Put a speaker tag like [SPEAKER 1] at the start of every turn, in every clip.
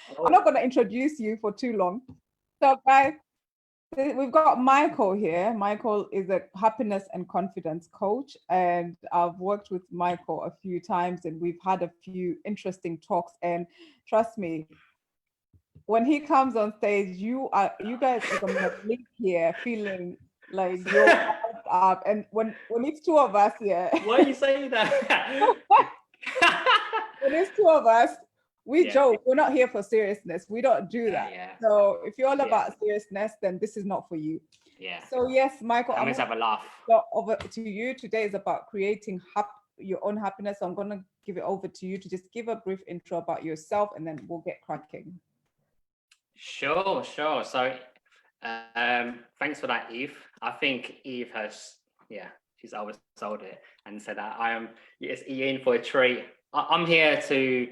[SPEAKER 1] I'm not going to introduce you for too long. So guys, we've got Michael here. Michael is a happiness and confidence coach, and I've worked with Michael a few times and we've had a few interesting talks, and trust me, when he comes on stage, you guys are gonna leave here feeling like you're up. And when it's two of us here.
[SPEAKER 2] Why are you saying that?
[SPEAKER 1] When it's two of us, we joke. We're not here for seriousness. We don't do that. So if you're all about seriousness, then this is not for you. So yes, Michael,
[SPEAKER 2] I'm going to have a laugh.
[SPEAKER 1] Over to you. Today is about creating your own happiness. So I'm going to give it over to you to just give a brief intro about yourself, and then we'll get cracking.
[SPEAKER 2] Sure. So thanks for that, Eve. I think Eve has, she's oversold it and said that it's in for a treat. I'm here to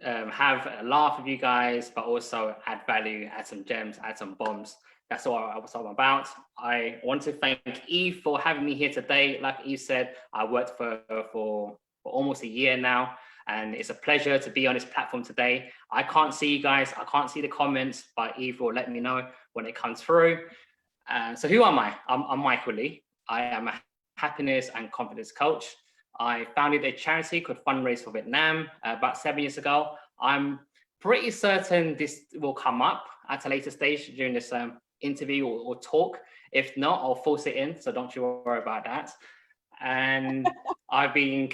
[SPEAKER 2] have a laugh with you guys, but also add value, add some gems, add some bombs. That's what I'm about. I want to thank Eve for having me here today. Like Eve said, I worked for her for almost a year now, and it's a pleasure to be on this platform today. I can't see you guys, I can't see the comments, but Eve will let me know when it comes through. So who am I? I'm Michael Lee. I am a happiness and confidence coach. I founded a charity called Fundraise for Vietnam about 7 years ago. I'm pretty certain this will come up at a later stage during this interview or talk. If not, I'll force it in, so don't you worry about that. And I've been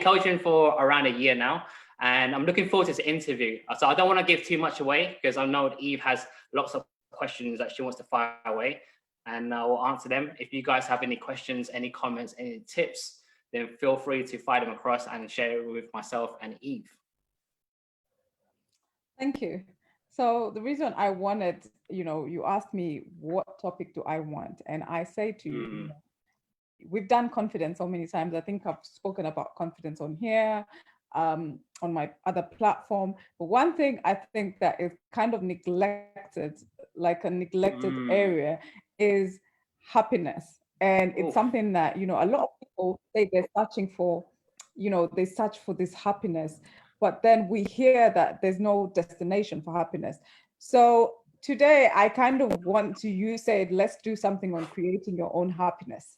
[SPEAKER 2] coaching for around a year now, and I'm looking forward to this interview. So I don't want to give too much away because I know Eve has lots of questions that she wants to fire away, and I will answer them. If you guys have any questions, any comments, any tips, then feel free to fire them across and share it with myself and Eve.
[SPEAKER 1] Thank you. So the reason I wanted, you asked me what topic do I want, and I say to you, we've done confidence so many times. I think I've spoken about confidence on here, on my other platform. But one thing I think that is kind of neglected, like a neglected area, is happiness. And it's something that, a lot of people say they're searching for, they search for this happiness, but then we hear that there's no destination for happiness. So today I kind of want to, you said, let's do something on creating your own happiness.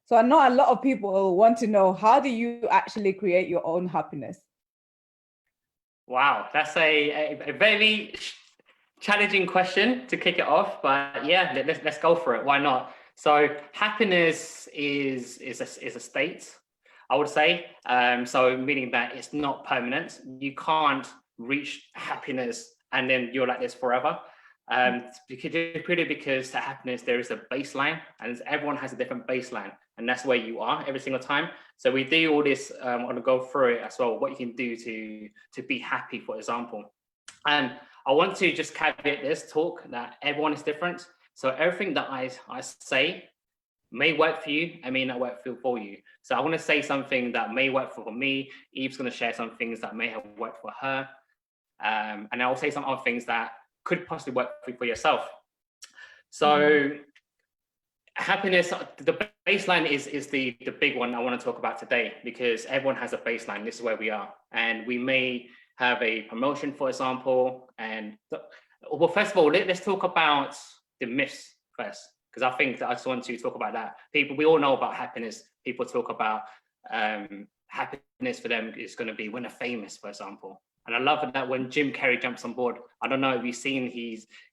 [SPEAKER 1] So I know a lot of people want to know, how do you actually create your own happiness?
[SPEAKER 2] Wow, that's a very challenging question to kick it off, but yeah, let's go for it. Why not? So happiness is a state, I would say. So meaning that it's not permanent. You can't reach happiness and then you're like this forever. Because to happiness, there is a baseline, and everyone has a different baseline, and that's where you are every single time. So we do all this, I want to go through it as well, what you can do to be happy, for example. And I want to just caveat this talk that everyone is different. So everything that I say may work for you and may not work for you. So I want to say something that may work for me. Eve's going to share some things that may have worked for her. And I'll say some other things that could possibly work for yourself. So happiness, the baseline is the big one I want to talk about today, because everyone has a baseline. This is where we are. And we may have a promotion, for example. And well, first of all, let's talk about the myths first, because I think that I just want to talk about that. We all know about happiness. People talk about happiness for them is going to be when they're famous, for example. And I love that when Jim Carrey jumps on board, I don't know if you've seen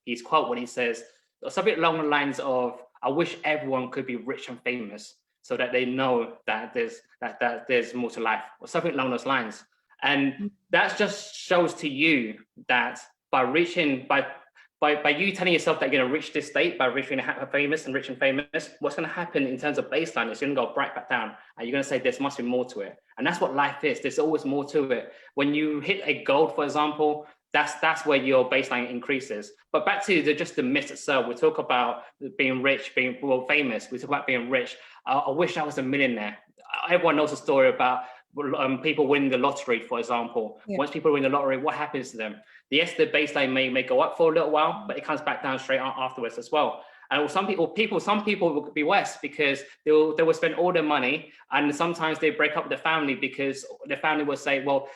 [SPEAKER 2] his quote when he says something along the lines of, I wish everyone could be rich and famous so that they know that there's more to life, or something along those lines. And that just shows to you that by you telling yourself that you're going to reach this state, by reaching famous and rich and famous, what's going to happen in terms of baseline is going to go right back down, and you're going to say there must be more to it. And that's what life is. There's always more to it. When you hit a goal, for example, that's where your baseline increases. But back to just the myth itself, we talk about being rich, being famous. We talk about being rich. I wish I was a millionaire. Everyone knows a story about people winning the lottery, for example. Once people win the lottery, what happens to them? Yes, the baseline may go up for a little while, but it comes back down straight afterwards as well. And some people will be worse because they will spend all their money, and sometimes they break up with the family because the family will say, well,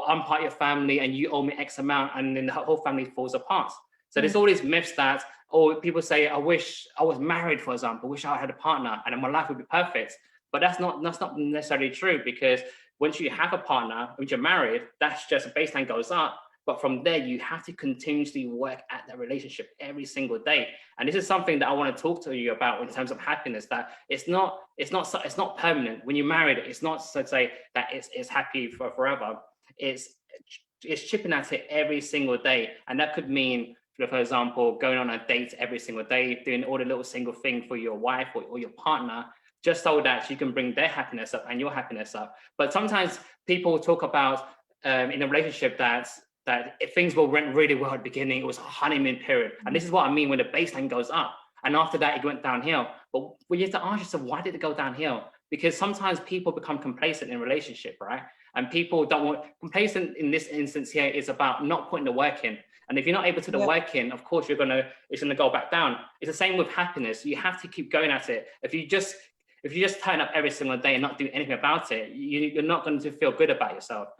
[SPEAKER 2] I'm part of your family and you owe me X amount, and then the whole family falls apart. So there's all these myths that, people say, I wish I was married, for example, wish I had a partner and then my life would be perfect. But that's not necessarily true, because once you have a partner, once you're married, that's just a baseline goes up. But from there, you have to continuously work at that relationship every single day. And this is something that I want to talk to you about in terms of happiness, that it's not permanent. When you're married, it's not, so to say, that it's happy for forever. It's chipping at it every single day. And that could mean, for example, going on a date every single day, doing all the little single thing for your wife or your partner, just so that you can bring their happiness up and your happiness up. But sometimes people talk about in a relationship that if things went really well at the beginning, it was a honeymoon period. And this is what I mean when the baseline goes up. And after that, it went downhill. But we have to ask yourself, why did it go downhill? Because sometimes people become complacent in a relationship, right? And people don't want, complacent in this instance here is about not putting the work in. And if you're not able to put the work in, of course, it's gonna go back down. It's the same with happiness. You have to keep going at it. If you just turn up every single day and not do anything about it, you're not going to feel good about yourself.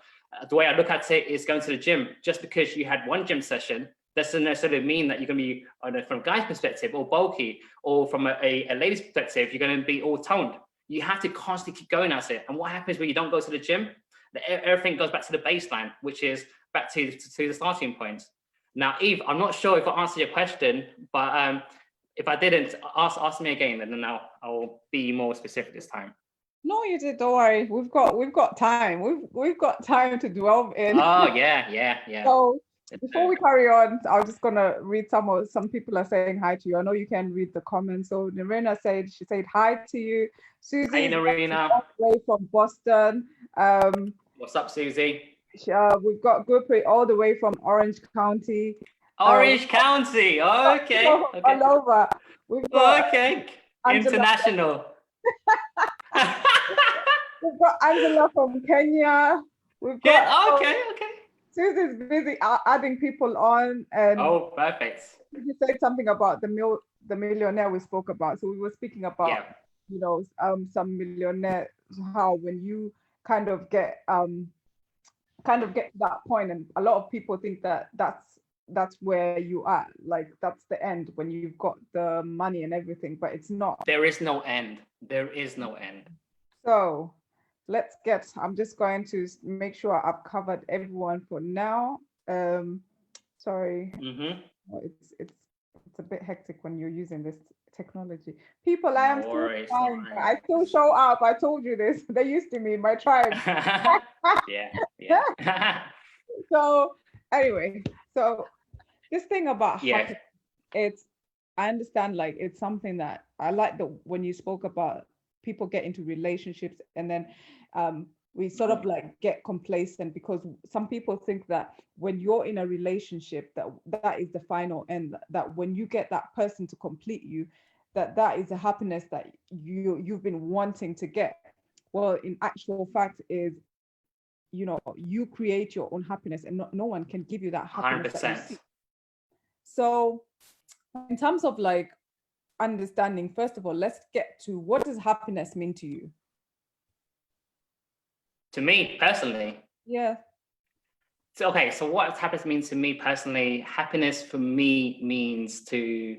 [SPEAKER 2] The way I look at it is going to the gym. Just because you had one gym session doesn't necessarily mean that you're going to be, from a guy's perspective, all bulky, or from a lady's perspective, you're going to be all toned. You have to constantly keep going at it. And what happens when you don't go to the gym? Everything goes back to the baseline, which is back to the starting point. Now, Eve, I'm not sure if I answered your question, but if I didn't, ask me again, and then I'll be more specific this time.
[SPEAKER 1] No, you did. Don't worry. We've got time. We've got time to delve in.
[SPEAKER 2] Oh yeah.
[SPEAKER 1] So before we carry on, I'm just gonna read some people are saying hi to you. I know you can read the comments. So Narena said hi to you. Susie,
[SPEAKER 2] hi Narena,
[SPEAKER 1] all the way from Boston.
[SPEAKER 2] What's up, Susie?
[SPEAKER 1] We've got Gurpreet all the way from Orange County.
[SPEAKER 2] Orange County. Okay.
[SPEAKER 1] All over. We've got
[SPEAKER 2] international.
[SPEAKER 1] We've got Angela from Kenya. We've got
[SPEAKER 2] okay.
[SPEAKER 1] Susie's busy adding people on, and
[SPEAKER 2] perfect.
[SPEAKER 1] You said something about the millionaire we spoke about. So we were speaking about some millionaires, how when you kind of get to that point, and a lot of people think that that's where you are, like that's the end when you've got the money and everything, but it's not.
[SPEAKER 2] There is no end.
[SPEAKER 1] So I'm just going to make sure I've covered everyone for now. Sorry. It's a bit hectic when you're using this technology. People, I am still trying. I still show up. I told you this. They're used to me, my tribe.
[SPEAKER 2] Yeah.
[SPEAKER 1] So anyway, this thing about happiness, I understand, like it's something that I like when you spoke about people get into relationships and then we sort of like get complacent, because some people think that when you're in a relationship that is the final end, that when you get that person to complete you, that is a happiness that you've been wanting to get. Well, in actual fact is, you create your own happiness, and no one can give you that happiness
[SPEAKER 2] 100%.
[SPEAKER 1] that you see. So in terms of like understanding, first of all, let's get to, what does happiness mean to you?
[SPEAKER 2] To me personally?
[SPEAKER 1] Yeah.
[SPEAKER 2] So what happiness means to me personally? Happiness for me means to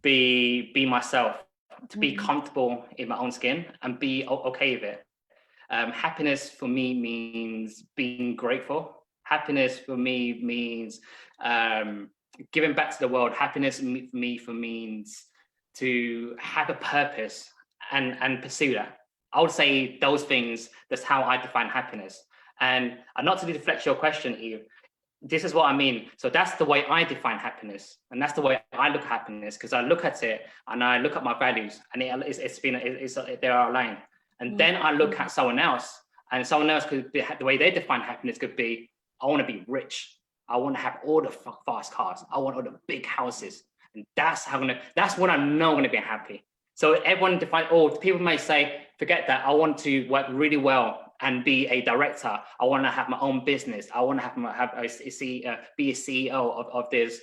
[SPEAKER 2] be myself, to be comfortable in my own skin and be okay with it. Happiness for me means being grateful. Happiness for me means giving back to the world. Happiness for me means to have a purpose and pursue that. I would say those things, that's how I define happiness. And not to deflect your question, Eve, this is what I mean. So that's the way I define happiness. And that's the way I look at happiness, because I look at it and I look at my values, and they are aligned. And then I look at someone else, and someone else could be, the way they define happiness could be, I want to be rich. I want to have all the fast cars. I want all the big houses. And that's when I know I'm going to be happy. So everyone people may say, forget that. I want to work really well and be a director. I want to have my own business. I want to be a CEO of this,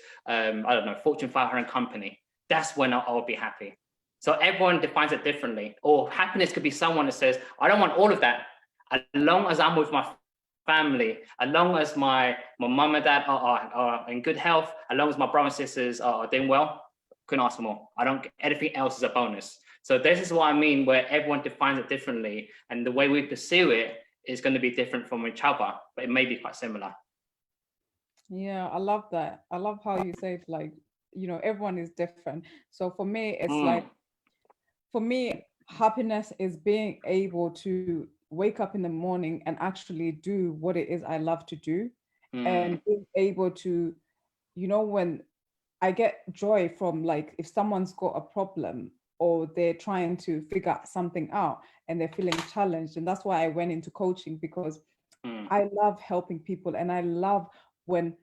[SPEAKER 2] Fortune 500 company. that's when I'll be happy. So everyone defines it differently. Or happiness could be someone that says, I don't want all of that. As long as I'm with my family, as long as my mum and dad are in good health, as long as my brothers and sisters are doing well, couldn't ask for more. I don't, anything else is a bonus. So this is what I mean, where everyone defines it differently, and the way we pursue it is going to be different from each other, but it may be quite similar.
[SPEAKER 1] Yeah, I love that. I love how you say it, like, everyone is different. So for me, it's like, for me, happiness is being able to wake up in the morning and actually do what it is I love to do, and being able to, when I get joy from, like, if someone's got a problem or they're trying to figure something out and they're feeling challenged. And that's why I went into coaching, because I love helping people, and I love when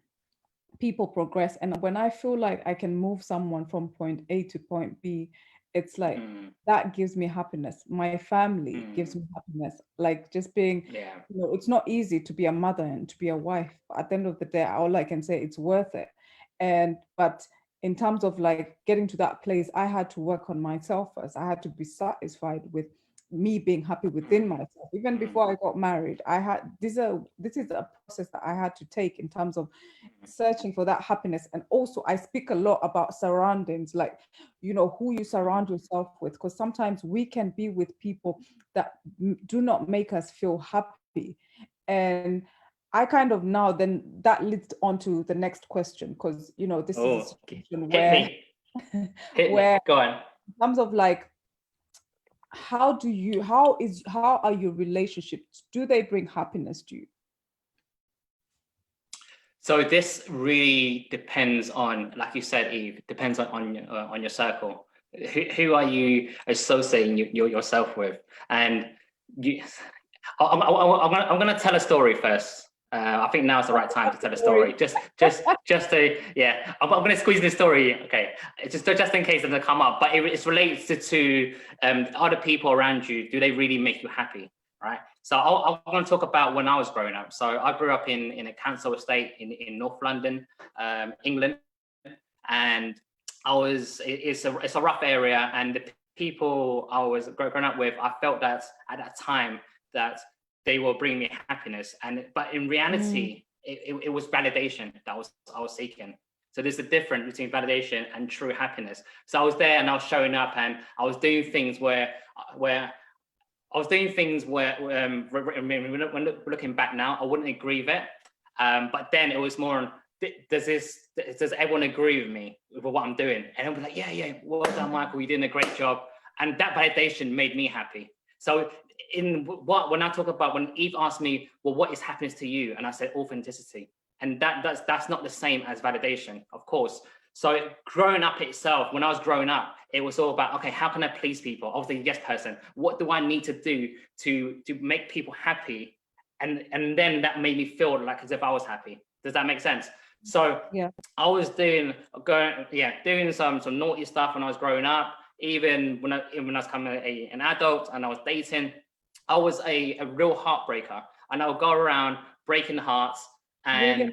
[SPEAKER 1] people progress. And when I feel like I can move someone from point A to point B, it's like that gives me happiness. My family gives me happiness. Like, just being, it's not easy to be a mother and to be a wife, but at the end of the day, all I can say, it's worth it. But in terms of like getting to that place, I had to work on myself first. I had to be satisfied with me being happy within myself. Even before I got married, I had this is a process that I had to take in terms of searching for that happiness. And also, I speak a lot about surroundings, like, who you surround yourself with, because sometimes we can be with people that do not make us feel happy. And I kind of, now then, that leads on to the next question, because this is a situation where where
[SPEAKER 2] Go on.
[SPEAKER 1] in terms of like, how are your relationships? Do they bring happiness to you?
[SPEAKER 2] So this really depends on, like you said, Eve, depends on your circle. Who are you associating yourself with? And I'm gonna tell a story first. I think now is the right time to tell a story. Just to, yeah. I'm gonna squeeze this story. Okay, just in case it doesn't come up. But it's related to other people around you. Do they really make you happy? Right. So I want to talk about when I was growing up. So I grew up in a council estate in North London, England, and it's a rough area, and the people I was growing up with, I felt that at that time that they were bringing me happiness, but in reality, it was validation that I was seeking. So there's a difference between validation and true happiness. So I was there and I was showing up and I was doing things where when looking back now, I wouldn't agree with it. But then it was more on, does everyone agree with me with what I'm doing? And I'll be like, yeah, well done, Michael, you're doing a great job. And that validation made me happy. So when I talk about, when Eve asked me, well, what is happiness to you? And I said authenticity. And that's not the same as validation, of course. So growing up itself, when I was growing up, it was all about, okay, how can I please people? I was the yes person. What do I need to do to make people happy? And then that made me feel like as if I was happy. Does that make sense? So yeah, I was doing some naughty stuff when I was growing up. Even when I was becoming an adult and I was dating, I was a real heartbreaker, and I would go around breaking hearts. And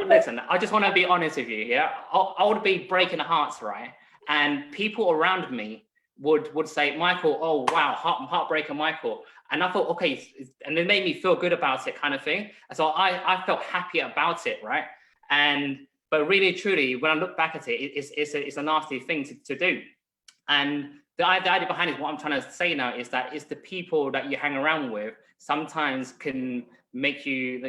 [SPEAKER 2] listen, I just want to be honest with you. Yeah, I would be breaking hearts, right? And people around me would say, Michael, oh wow, heartbreaker, Michael. And I thought, okay, and it made me feel good about it, kind of thing. And so I felt happy about it, right? But really, truly, when I look back at it, it's a nasty thing to do. And the idea behind it, what I'm trying to say now, is that it's the people that you hang around with sometimes can make you,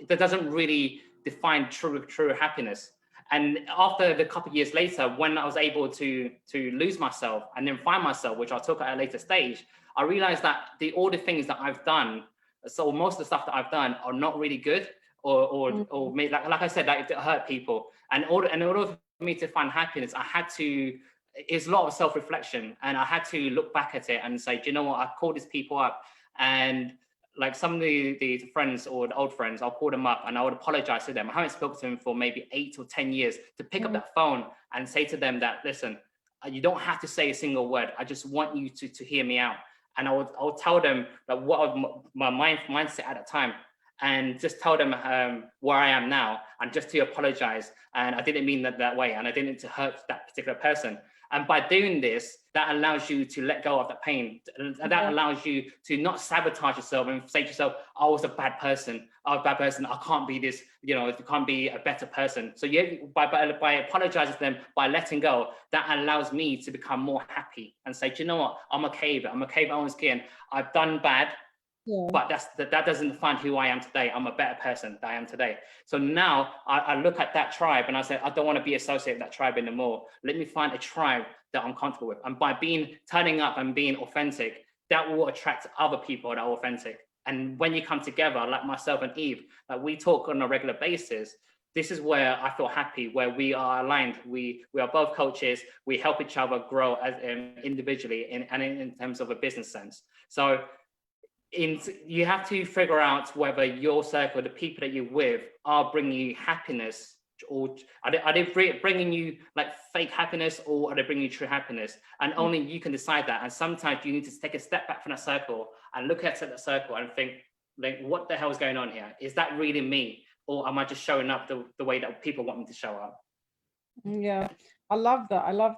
[SPEAKER 2] that doesn't really define true happiness. And after the couple of years later, when I was able to lose myself and then find myself, which I'll talk at a later stage, I realized that all the things that I've done, so most of the stuff that I've done are not really good, or made, like I said, that it hurt people. And in order for me to find happiness, I had to, it's a lot of self-reflection, and I had to look back at it and say, do you know what, I called these people up, and like some of the friends or the old friends, I'll call them up and I would apologize to them. I haven't spoken to them for maybe 8 or 10 years, to pick up that phone and say to them that, listen, you don't have to say a single word. I just want you to hear me out. And I would tell them that what was my mindset at the time. and just tell them where I am now, and just to apologize. And I didn't mean that way, and I didn't to hurt that particular person. And by doing this, that allows you to let go of that pain. And that allows you to not sabotage yourself and say to yourself, I was a bad person. I'm a bad person. I can't be this, I can't be a better person. So by apologizing to them, by letting go, that allows me to become more happy and say, do you know what? I'm okay with it. I'm okay with my own skin. I've done bad. Yeah. But that doesn't define who I am today. I'm a better person than I am today. So now I look at that tribe and I say, I don't want to be associated with that tribe anymore. Let me find a tribe that I'm comfortable with. And by turning up and being authentic, that will attract other people that are authentic. And when you come together, like myself and Eve, like we talk on a regular basis, this is where I feel happy, where we are aligned. We are both coaches. We help each other grow as individually and in terms of a business sense. So you have to figure out whether your circle, the people that you're with, are bringing you happiness, or are they bringing you like fake happiness, or are they bringing you true happiness? And only you can decide that. And sometimes you need to take a step back from that circle and look at that circle and think, like, what the hell is going on here? Is that really me, or am I just showing up the way that people want me to show up?
[SPEAKER 1] Yeah, I love that. I love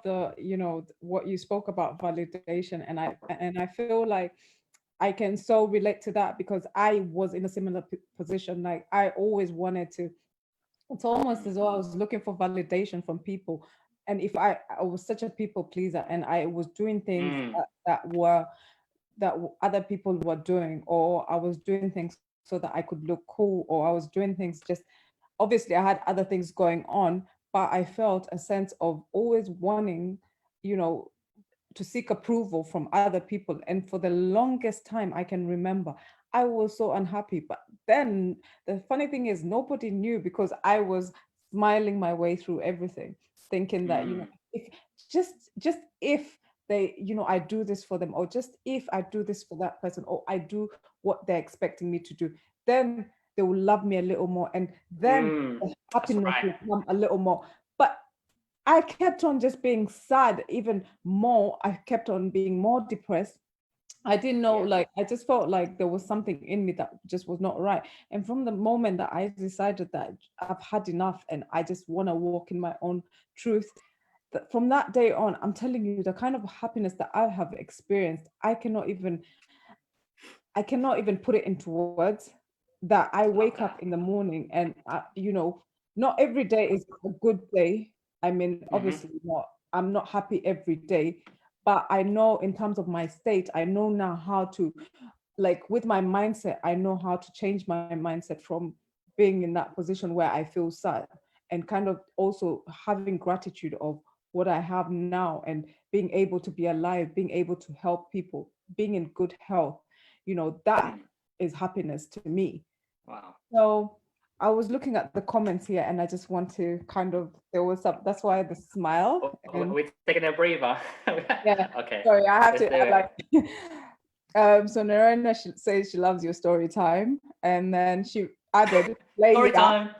[SPEAKER 1] what you spoke about validation, and I feel like I can so relate to that, because I was in a similar position. Like, I always wanted to, it's almost as though I was looking for validation from people. And if I was such a people pleaser, and I was doing things that other people were doing, or I was doing things so that I could look cool, or I was doing things just, obviously I had other things going on, but I felt a sense of always wanting, to seek approval from other people. And for the longest time I can remember, I was so unhappy. But then the funny thing is, nobody knew, because I was smiling my way through everything, thinking that, if if they, I do this for them, or just if I do this for that person, or I do what they're expecting me to do, then they will love me a little more, and then the happiness will come a little more. But I kept on just being sad even more. I kept on being more depressed. I didn't know, like, I just felt like there was something in me that just was not right. And from the moment that I decided that I've had enough and I just want to walk in my own truth, from that day on, I'm telling you, the kind of happiness that I have experienced, I cannot even put it into words. That I wake up in the morning and, not every day is a good day. I mean, obviously not, I'm not happy every day, but I know in terms of my state, I know now how to, like, with my mindset, I know how to change my mindset from being in that position where I feel sad, and kind of also having gratitude of what I have now, and being able to be alive, being able to help people, being in good health, that is happiness to me.
[SPEAKER 2] Wow.
[SPEAKER 1] So I was looking at the comments here, and I just want to there was some, that's why the smile.
[SPEAKER 2] We're taking a breather.
[SPEAKER 1] Yeah.
[SPEAKER 2] Okay.
[SPEAKER 1] Sorry, I have to add, like, so Narena says she loves your story time, and then she added,
[SPEAKER 2] story time.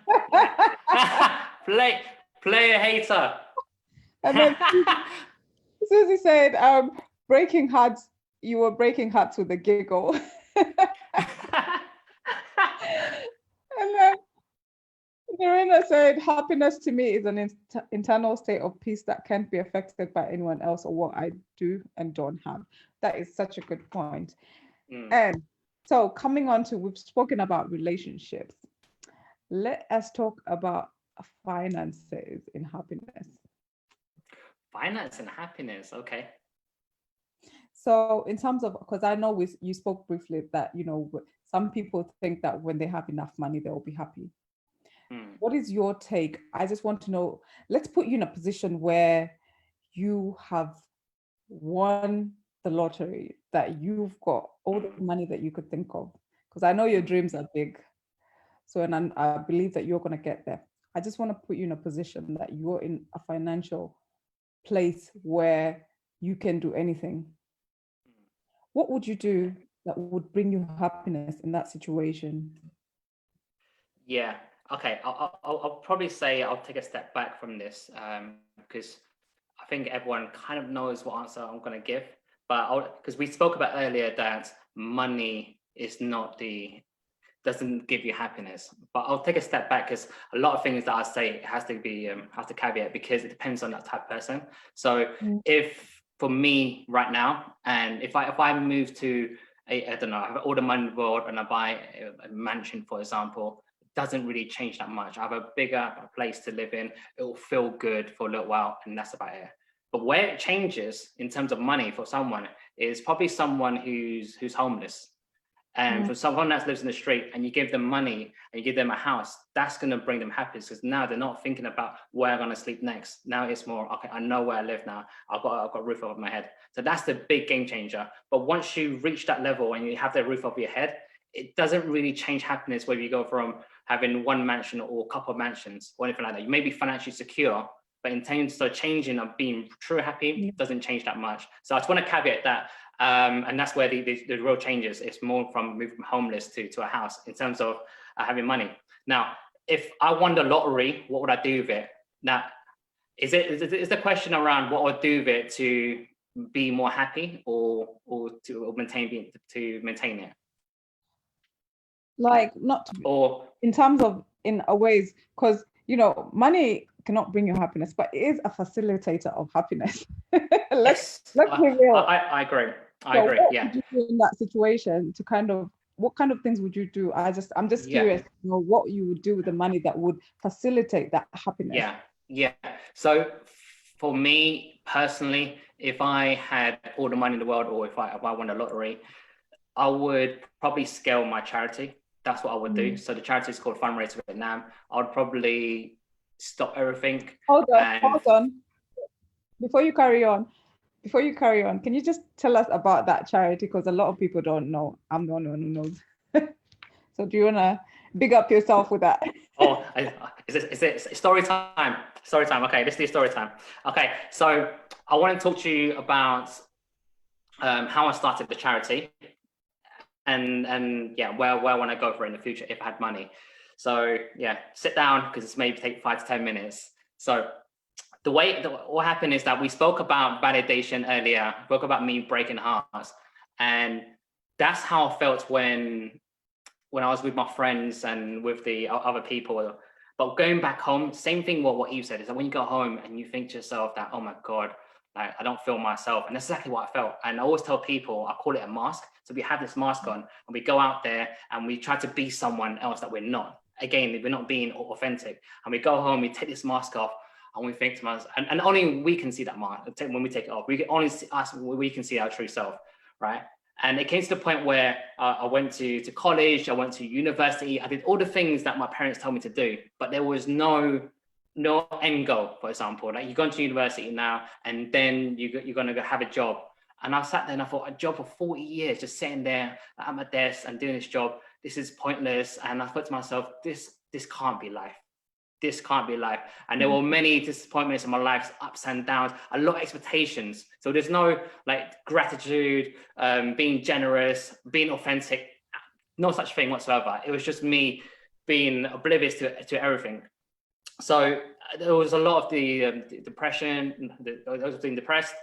[SPEAKER 2] play a hater.
[SPEAKER 1] And then Susie said, breaking hearts, you were breaking hearts with a giggle. And then Narena said, happiness to me is an internal state of peace that can't be affected by anyone else or what I do and don't have. That is such a good point. And so coming on to, we've spoken about relationships. Let us talk about finances in happiness.
[SPEAKER 2] Finance and happiness, okay.
[SPEAKER 1] So in terms of, because I know you spoke briefly that, some people think that when they have enough money, they'll be happy. What is your take? I just want to know, let's put you in a position where you have won the lottery, that you've got all the money that you could think of, because I know your dreams are big. So, and I believe that you're going to get there. I just want to put you in a position that you're in a financial place where you can do anything. What would you do that would bring you happiness in that situation?
[SPEAKER 2] Yeah. Okay. I'll probably say I'll take a step back from this, because I think everyone kind of knows what answer I'm going to give. But because we spoke about earlier that money is not the doesn't give you happiness. But I'll take a step back, because a lot of things that I say has to caveat, because it depends on that type of person. So if for me right now, and if I move to I don't know, I have all the money in the world and I buy a mansion, for example, it doesn't really change that much. I have a bigger place to live in. It will feel good for a little while, and that's about it. But where it changes in terms of money for someone is probably someone who's homeless. And for someone that lives in the street, and you give them money and you give them a house, that's going to bring them happiness, because now they're not thinking about where I'm going to sleep next. Now it's more, okay, I know where I live now. I've got a roof over my head. So that's the big game changer. But once you reach that level and you have the roof over your head, it doesn't really change happiness whether you go from having one mansion or a couple of mansions or anything like that. You may be financially secure, but in terms of changing of being true happy, it doesn't change that much. So I just want to caveat that. And that's where the real changes. It's more from moving from homeless to a house in terms of having money. Now, if I won the lottery, what would I do with it? Now, is the question around what I would do with it to be more happy, or to maintain it?
[SPEAKER 1] Like, not to be,
[SPEAKER 2] or
[SPEAKER 1] in terms of, in a ways, because money cannot bring you happiness, but it is a facilitator of happiness. let's be real.
[SPEAKER 2] I agree.
[SPEAKER 1] What would you do in that situation to kind of, what kind of things would you do? I'm just curious to know what you would do with the money that would facilitate that happiness.
[SPEAKER 2] Yeah. So for me personally, if I had all the money in the world, or if I won the lottery, I would probably scale my charity. That's what I would do. So the charity is called Fundraiser Vietnam. I would probably stop everything. Hold
[SPEAKER 1] on. Before you carry on, can you just tell us about that charity? Because a lot of people don't know. I'm the only one who knows. So do you want to big up yourself with that?
[SPEAKER 2] Is it story time? Story time. Okay, let's do story time. Okay, so I want to talk to you about how I started the charity, and where I want to go for it in the future if I had money. So yeah, sit down, because it's maybe take 5 to 10 minutes. So what happened is that we spoke about validation earlier, spoke about me breaking hearts, and that's how I felt when I was with my friends and with the other people. But going back home, same thing what Eve said, is that when you go home and you think to yourself that, oh my God, like, I don't feel myself. And that's exactly what I felt. And I always tell people, I call it a mask. So we have this mask on and we go out there and we try to be someone else that we're not. Again, we're not being authentic. And we go home, we take this mask off, and we think to myself, and only we can see that mask when we take it off. We can only see us, we can see our true self, right? And it came to the point where I went to college, I went to university, I did all the things that my parents told me to do, but there was no end goal. For example, like, you're going to university now, and then you're going to go have a job. And I sat there and I thought, a job for 40 years, just sitting there at my desk and doing this job, this is pointless. And I thought to myself, this can't be life. This can't be life. And there were many disappointments in my life, ups and downs, a lot of expectations. So there's no like gratitude, being generous, being authentic, no such thing whatsoever. It was just me being oblivious to everything. So there was a lot of the depression, I was being depressed.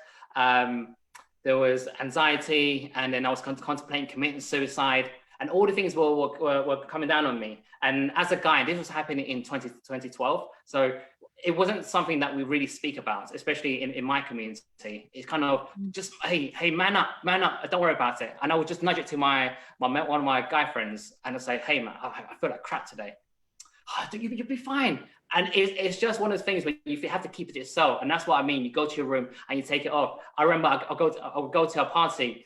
[SPEAKER 2] There was anxiety, and then I was contemplating committing suicide, and all the things were coming down on me. And as a guy, this was happening in 2012. So it wasn't something that we really speak about, especially in my community. It's kind of just, hey, man up, don't worry about it. And I would just nudge it to one of my guy friends, and I'd say, hey man, I feel like crap today. Oh, you'll be fine. And it's just one of those things where you have to keep it to yourself. And that's what I mean. You go to your room and you take it off. I remember I would go to a party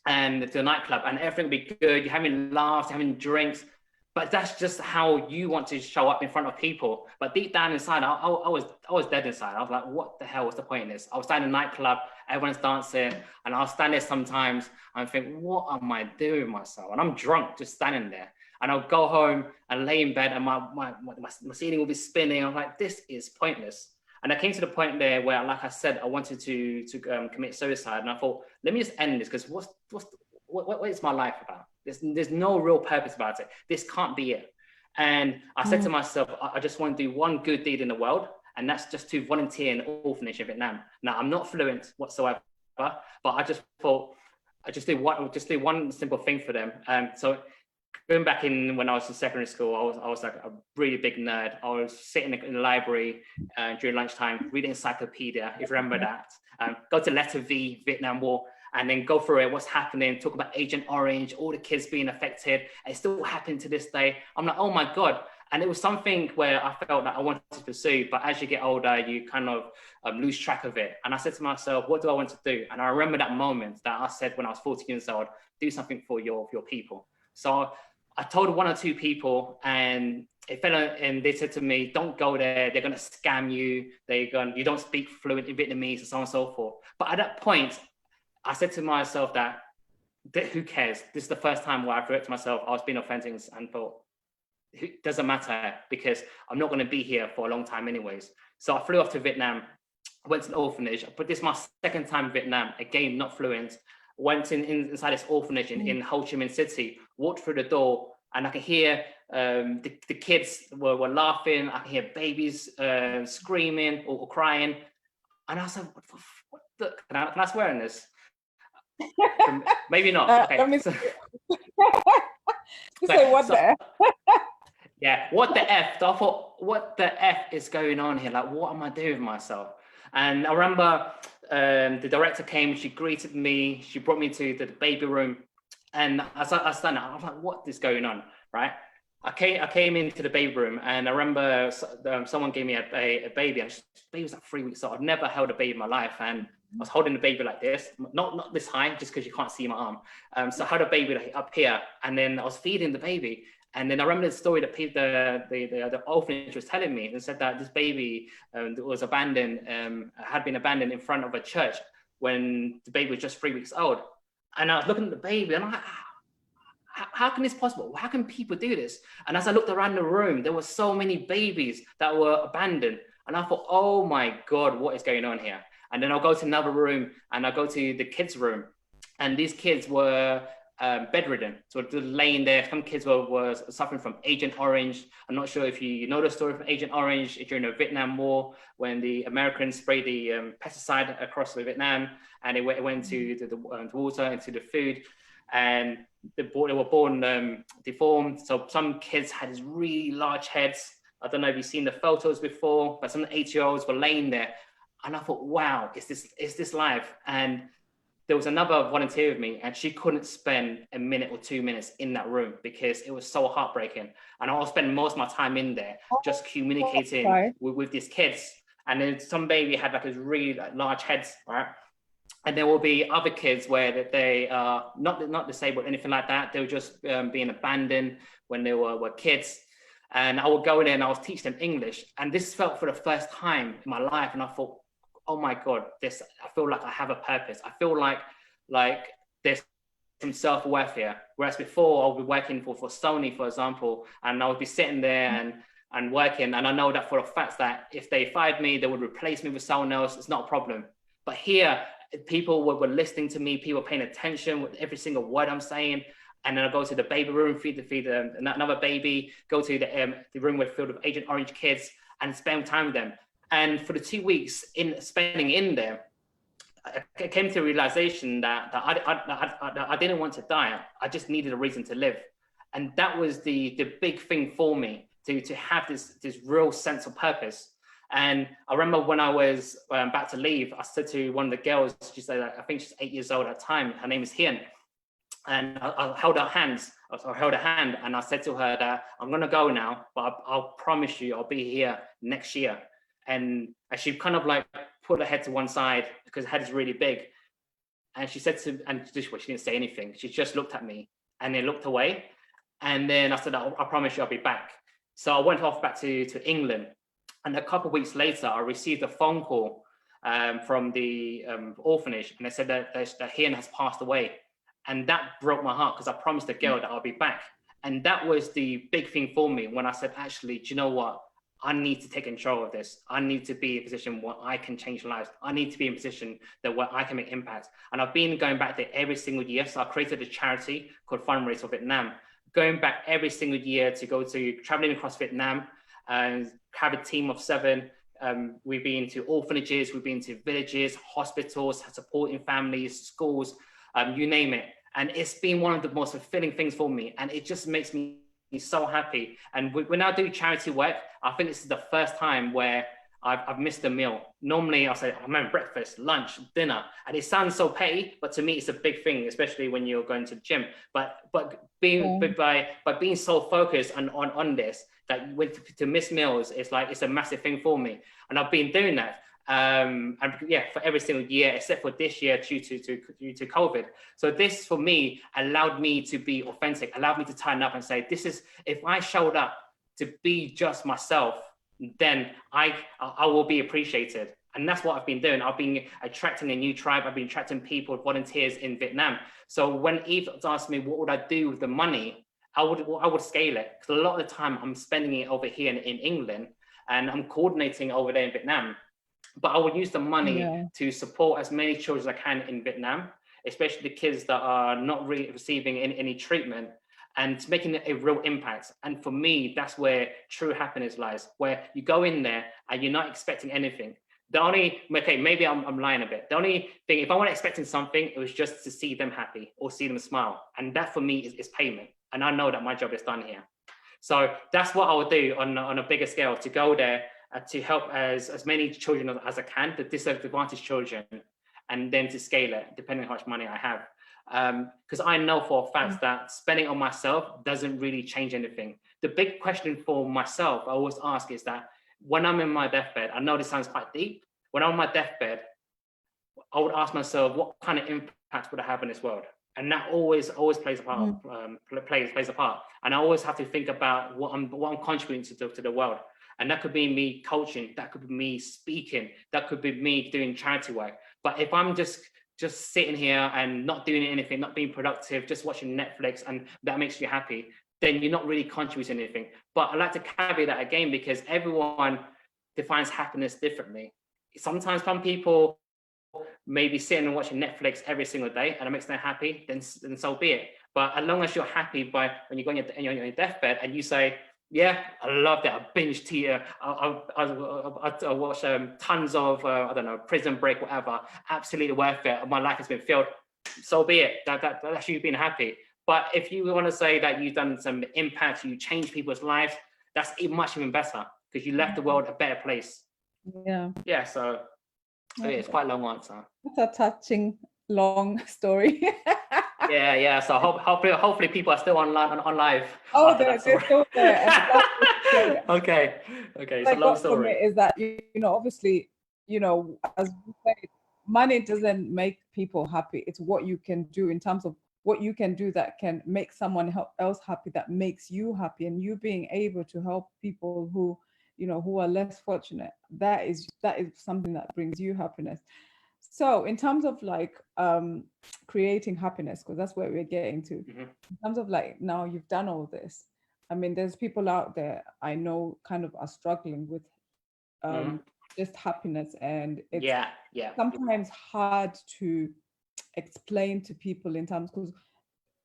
[SPEAKER 2] and to a nightclub, and everything would be good. You're having laughs, you're having drinks. But that's just how you want to show up in front of people. But deep down inside, I was dead inside. I was like, what the hell? What's the point in this? I was standing in a nightclub, everyone's dancing, and I'll stand there sometimes and think, what am I doing with myself? And I'm drunk, just standing there. And I'll go home and lay in bed, and my ceiling will be spinning. I'm like, this is pointless. And I came to the point there where, like I said, I wanted to commit suicide. And I thought, let me just end this, because what is my life about? There's no real purpose about it. This can't be it. And I said to myself, I just want to do one good deed in the world, and that's just to volunteer in an orphanage in Vietnam. Now, I'm not fluent whatsoever, but I just thought, I just do one simple thing for them. So going back in when I was in secondary school, I was like a really big nerd. I was sitting in the library during lunchtime, reading encyclopedia, if you remember that. Go to letter V, Vietnam War, and then go through it, what's happening, talk about Agent Orange, all the kids being affected. It's still happening to this day. I'm like, oh my God. And it was something where I felt that I wanted to pursue, but as you get older, you kind of lose track of it. And I said to myself, what do I want to do? And I remember that moment that I said when I was 14 years old, do something for your people. So I told one or two people, and it fell, and they said to me, don't go there, they're going to scam you, you don't speak fluent in Vietnamese, and so on and so forth. But at that point, I said to myself that who cares? This is the first time where I thought to myself, I was being authentic and thought, it doesn't matter because I'm not going to be here for a long time anyways. So I flew off to Vietnam, went to an orphanage, but this is my second time in Vietnam, again, not fluent, went inside this orphanage in Ho Chi Minh City, walked through the door, and I could hear the kids were laughing, I could hear babies screaming or crying, and I was like, what the, can I swear in this? Maybe not. Okay.
[SPEAKER 1] Let me say what the F?
[SPEAKER 2] Yeah, what the F? So I thought, what the F is going on here? Like, what am I doing with myself? And I remember the director came, she greeted me, she brought me to the baby room. And as I stand there, I was like, what is going on, right? I came into the baby room, and I remember someone gave me a baby, and the baby was like 3 weeks old. I've never held a baby in my life, and I was holding the baby like this, not this high, just because you can't see my arm. So I had a baby like up here, and then I was feeding the baby. And then I remember the story that the orphanage was telling me. They said that this baby was abandoned, had been abandoned in front of a church when the baby was just 3 weeks old. And I was looking at the baby, and I'm like, how can this possible? How can people do this? And as I looked around the room, there were so many babies that were abandoned. And I thought, oh my God, what is going on here? And then I'll go to another room, and I'll go to the kids' room. And these kids were bedridden, so they're laying there. Some kids were suffering from Agent Orange. I'm not sure if you know the story from Agent Orange during the Vietnam War, when the Americans sprayed the pesticide across Vietnam, and it went to the water, into the food, and they were born deformed. So some kids had these really large heads. I don't know if you've seen the photos before, but some 8-year-olds were laying there, and I thought, wow, is this life? And there was another volunteer with me, and she couldn't spend a minute or 2 minutes in that room because it was so heartbreaking. And I was spending most of my time in there just communicating with these kids. And then some baby had like a really large heads, right? And there will be other kids where they are not disabled or anything like that. They were just being abandoned when they were kids. And I would go in there and I was teaching them English. And this felt for the first time in my life. And I thought, oh my God, I feel like I have a purpose. I feel like there's some self-worth here. Whereas before, I'll be working for Sony, for example, and I would be sitting there and working. And I know that for a fact that if they fired me, they would replace me with someone else. It's not a problem. But here, people were listening to me, people paying attention with every single word I'm saying. And then I go to the baby room, feed another baby, go to the room filled with Agent Orange kids and spend time with them. And for the 2 weeks spending in there, I came to the realization that I didn't want to die. I just needed a reason to live. And that was the big thing for me, to have this real sense of purpose. And I remember when I was about to leave, I said to one of the girls, she said, I think she's 8 years old at the time, her name is Hien. And I held her hands, I held her hand, and I said to her that I'm gonna go now, but I'll promise you I'll be here next year. And she kind of like put her head to one side because her head is really big. And she said she didn't say anything. She just looked at me and then looked away. And then I said, I promise you I'll be back. So I went off back to England. And a couple of weeks later, I received a phone call from the orphanage. And they said that Hien has passed away. And that broke my heart because I promised the girl that I'll be back. And that was the big thing for me when I said, actually, do you know what? I need to take control of this. I need to be in a position where I can change lives. I need to be in a position where I can make impact. And I've been going back there every single year. So I created a charity called Fundraise for Vietnam, going back every single year to traveling across Vietnam and have a team of 7. We've been to orphanages, we've been to villages, hospitals, supporting families, schools, you name it. And it's been one of the most fulfilling things for me. And it just makes me so happy. And when I do charity work, I think this is the first time where I've missed a meal. Normally I'll say, I'm having breakfast, lunch, dinner. And it sounds so petty, but to me, it's a big thing, especially when you're going to the gym. But by being so focused on this, that to miss meals, it's a massive thing for me. And I've been doing that. And yeah, for every single year, except for this year due to COVID. So this for me allowed me to be authentic, allowed me to turn up and say, this is, if I showed up to be just myself, then I will be appreciated. And that's what I've been doing. I've been attracting a new tribe. I've been attracting people, volunteers in Vietnam. So when Eve asked me, what would I do with the money? I would scale it. Because a lot of the time I'm spending it over here in England, and I'm coordinating over there in Vietnam. But I would use the money to support as many children as I can in Vietnam, especially the kids that are not really receiving any treatment, and making a real impact. And for me, that's where true happiness lies, where you go in there and you're not expecting anything. The only, okay, maybe I'm lying a bit. The only thing, if I wasn't expecting something, it was just to see them happy or see them smile. And that for me is payment. And I know that my job is done here. So that's what I would do on a bigger scale, to go there to help as many children as I can, the disadvantaged children, and then to scale it, depending on how much money I have. Because I know for a fact that spending on myself doesn't really change anything. The big question for myself, I always ask, is that when I'm in my deathbed, I know this sounds quite deep, when I'm on my deathbed, I would ask myself, what kind of impact would I have in this world? And that always plays a part. Plays a part. And I always have to think about what I'm contributing to the world. And that could be me coaching, that could be me speaking, that could be me doing charity work. But if I'm just sitting here and not doing anything, not being productive, just watching Netflix, and that makes you happy, then you're not really contributing anything. But I like to caveat that again, because everyone defines happiness differently. Sometimes some people maybe sitting and watching Netflix every single day and it makes them happy, then so be it. But as long as you're happy by when you're going on your deathbed and you say, yeah, I love that. I binge TV. I watch tons of, I don't know, Prison Break, whatever. Absolutely worth it. My life has been filled. So be it. That's you being happy. But if you want to say that you've done some impact, you changed people's lives, that's much even better, because you left the world a better place.
[SPEAKER 1] Yeah.
[SPEAKER 2] Yeah. So yeah, it's quite a long answer.
[SPEAKER 1] It's a touching, long story.
[SPEAKER 2] Yeah. So hopefully people are still on live.
[SPEAKER 1] Oh, they're still there.
[SPEAKER 2] Okay. It's a long story.
[SPEAKER 1] Is that, obviously, as we say, money doesn't make people happy. It's what you can do, in terms of what you can do that can make someone else happy, that makes you happy, and you being able to help people who are less fortunate. That is something that brings you happiness. So in terms of creating happiness, because that's where we're getting to, in terms of now you've done all this, I mean, there's people out there I know kind of are struggling with just happiness, and it's sometimes hard to explain to people, in terms, because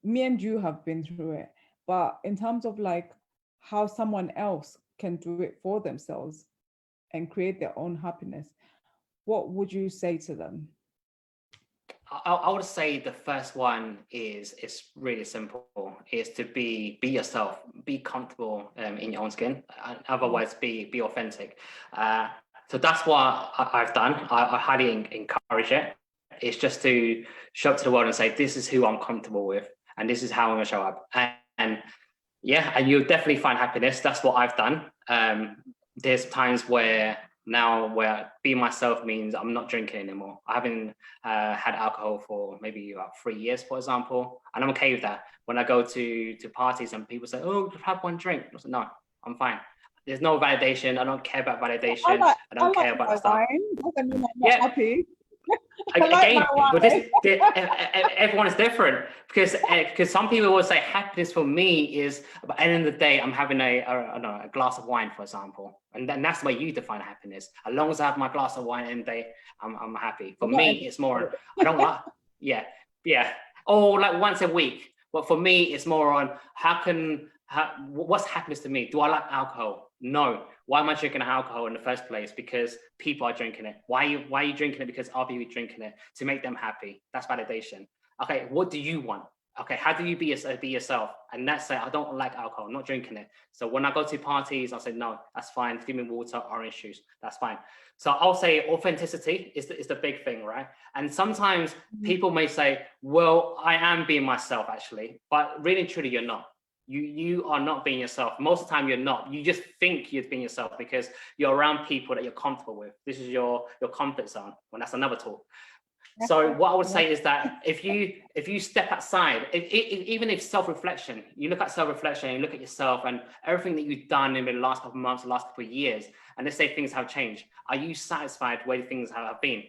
[SPEAKER 1] me and you have been through it, but in terms of how someone else can do it for themselves and create their own happiness, what would you say to them?
[SPEAKER 2] I would say the first one is really simple. Is to be yourself, be comfortable in your own skin. Otherwise, be authentic. So that's what I've done. I highly encourage it. It's just to show up to the world and say, this is who I'm comfortable with, and this is how I'm gonna show up. And you'll definitely find happiness. That's what I've done. There's times where being myself means I'm not drinking anymore. I haven't had alcohol for maybe about 3 years, for example, and I'm okay with that. When I go to parties and people say, "Oh, just have one drink," I say, "No, I'm fine." There's no validation. I don't care about validation. I don't care about the stuff.
[SPEAKER 1] Doesn't mean I'm not happy.
[SPEAKER 2] Again, everyone is different, because some people will say happiness for me is, at the end of the day, I'm having a glass of wine, for example, and then that's the way you define happiness. As long as I have my glass of wine in the day, I'm happy. For me, it's more, I don't like, or like once a week. But for me, it's more on what's happiness to me? Do I like alcohol? No. Why am I drinking alcohol in the first place? Because people are drinking it. Why are you drinking it? Because other people are drinking it to make them happy. That's validation. Okay, what do you want? okay, how do you be yourself? And that's say, I don't like alcohol, I'm not drinking it. So when I go to parties, I'll say, no, that's fine. Give me water, orange juice, that's fine. So I'll say authenticity is the big thing, right? And sometimes people may say, well, I am being myself actually, but really and truly, you're not. You are not being yourself. Most of the time, you're not. You just think you're being yourself because you're around people that you're comfortable with. This is your comfort zone. Well, that's another talk. So what I would say is that if you step outside, even if self-reflection, you look at self-reflection, you look at yourself and everything that you've done in the last couple of months, the last couple of years, and let's say things have changed, are you satisfied where things have been?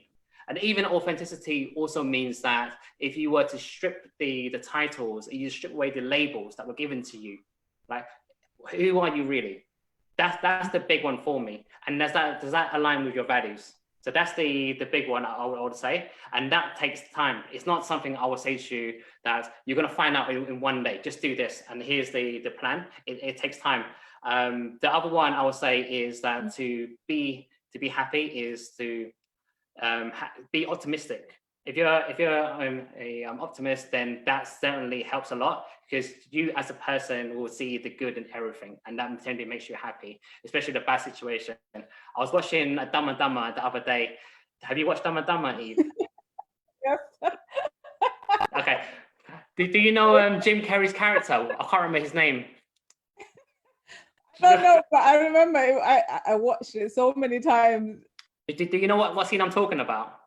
[SPEAKER 2] And even authenticity also means that if you were to strip the titles, you strip away the labels that were given to you, like who are you really? That's the big one for me. And does that align with your values? So that's the big one I would say, and that takes time. It's not something I would say to you that you're going to find out in one day. Just do this, and here's the plan. It takes time. The other one I would say is that to be happy is to be optimistic. If you're an optimist, then that certainly helps a lot because you as a person will see the good in everything, and that generally makes you happy, especially the bad situation. I was watching Dumb and Dumber the other day. Have you watched Dumb and Dumber, Eve?
[SPEAKER 1] Yes.
[SPEAKER 2] Okay. Do you know Jim Carrey's character? I can't remember his name.
[SPEAKER 1] I don't know, but I remember I watched it so many times.
[SPEAKER 2] Do you know what scene I'm talking about?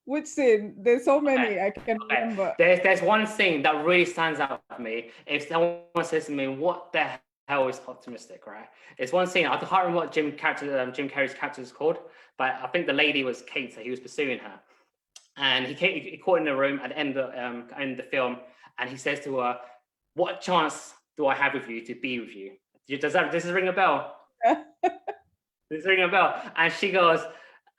[SPEAKER 1] Which scene? There's so many,
[SPEAKER 2] Okay.
[SPEAKER 1] I can remember.
[SPEAKER 2] There's one scene that really stands out for me. If someone says to me, what the hell is optimistic, right? It's one scene, I can't remember what Jim Carrey's character is called, but I think the lady was Kate, so he was pursuing her. And he caught in the room at the end of the film, and he says to her, what chance do I have with you to be with you? Does this ring a bell? Does this ring a bell? And she goes,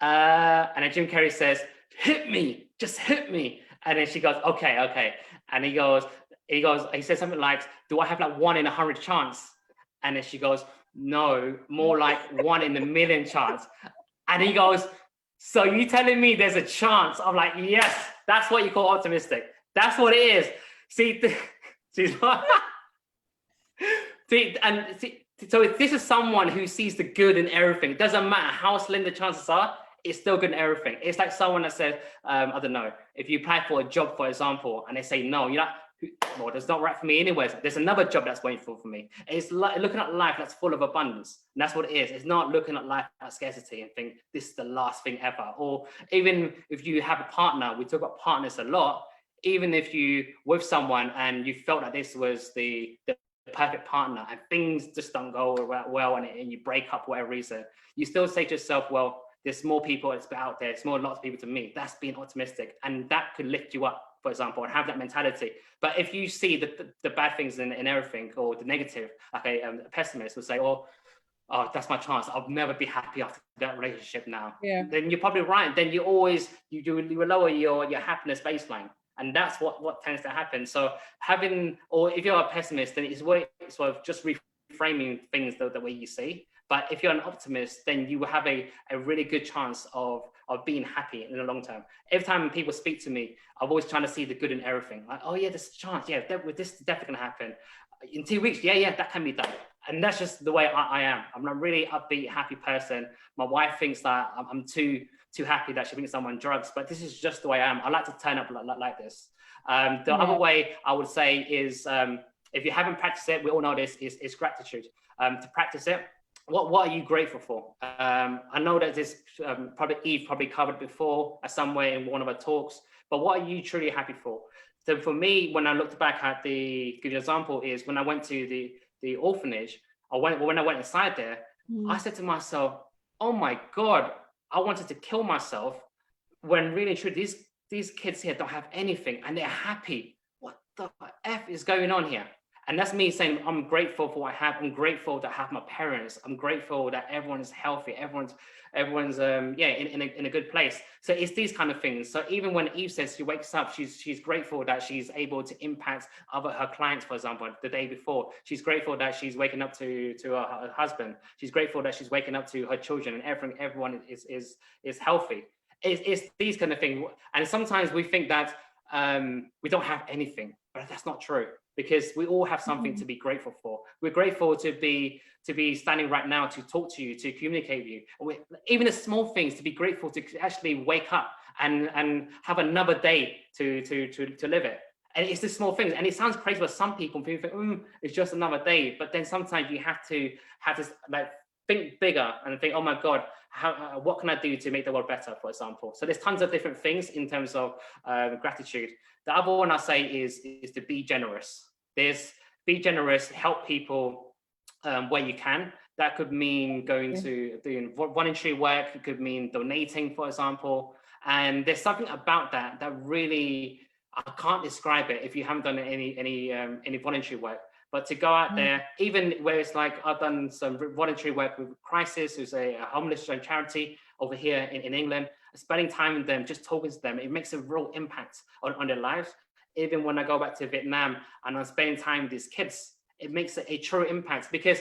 [SPEAKER 2] and then Jim Carrey says, hit me, just hit me. And then she goes, okay. And he says something like, do I have like 1 in 100 chance? And then she goes, no, more like 1 in a million chance. And he goes, so you telling me there's a chance? I'm like, yes, that's what you call optimistic. That's what it is. See, so if this is someone who sees the good in everything, it doesn't matter how slim the chances are, it's still good in everything. It's like someone that says, I don't know, if you apply for a job, for example, and they say, no, you're like, well, that's not right for me anyways. There's another job that's waiting for me. It's like looking at life that's full of abundance. And that's what it is. It's not looking at life at scarcity and think this is the last thing ever. Or even if you have a partner, we talk about partners a lot, even if you with someone and you felt that this was the perfect partner and things just don't go well and you break up for whatever reason, you still say to yourself, well, there's more people that's out there, it's lots of people to meet. That's being optimistic, and that could lift you up, for example, and have that mentality. But if you see the bad things in everything or the negative, like a pessimist would say, oh, that's my chance, I'll never be happy after that relationship now.
[SPEAKER 1] Yeah.
[SPEAKER 2] Then you're probably right. Then you will lower your happiness baseline. And that's what tends to happen. So or if you're a pessimist, then it's sort of just reframing things the way you see. But if you're an optimist, then you will have a really good chance of being happy in the long term. Every time people speak to me, I'm always trying to see the good in everything. Like, oh yeah, there's a chance. Yeah, this is definitely gonna happen. In 2 weeks, yeah, that can be done. And that's just the way I am. I'm a really upbeat, happy person. My wife thinks that I'm too happy that she thinks I'm on drugs, but this is just the way I am. I like to turn up like this. The other way I would say is, if you haven't practiced it, we all know this, is gratitude. To practice it, what are you grateful for? I know that this Eve probably covered before somewhere in one of our talks, but what are you truly happy for? So for me, when I looked back at give you an example, is when I went to the orphanage, when I went inside there, I said to myself, oh my God, I wanted to kill myself, when really true, these kids here don't have anything and they're happy. What the F is going on here? And that's me saying, I'm grateful for what I have. I'm grateful to have my parents. I'm grateful that everyone is healthy. Everyone's in a good place. So it's these kind of things. So even when Eve says she wakes up, she's grateful that she's able to impact her clients, for example, the day before. She's grateful that she's waking up to her husband. She's grateful that she's waking up to her children, and everyone is healthy. It's these kind of things. And sometimes we think that we don't have anything. But that's not true, because we all have something to be grateful for. We're grateful to be standing right now, to talk to you, to communicate with you. Even the small things, to be grateful to actually wake up and have another day to live it. And it's the small things. And it sounds crazy, but some people think, it's just another day. But then sometimes you have to like think bigger and think, oh my God, what can I do to make the world better, for example? So there's tons of different things in terms of gratitude. The other one I say is to be generous. Be generous, help people where you can. That could mean doing voluntary work. It could mean donating, for example. And there's something about that really, I can't describe it if you haven't done any voluntary work. But to go out there, even where it's like, I've done some voluntary work with Crisis, who's a homeless charity over here in England, spending time with them, just talking to them, it makes a real impact on their lives. Even when I go back to Vietnam and I'm spending time with these kids, it makes a true impact. Because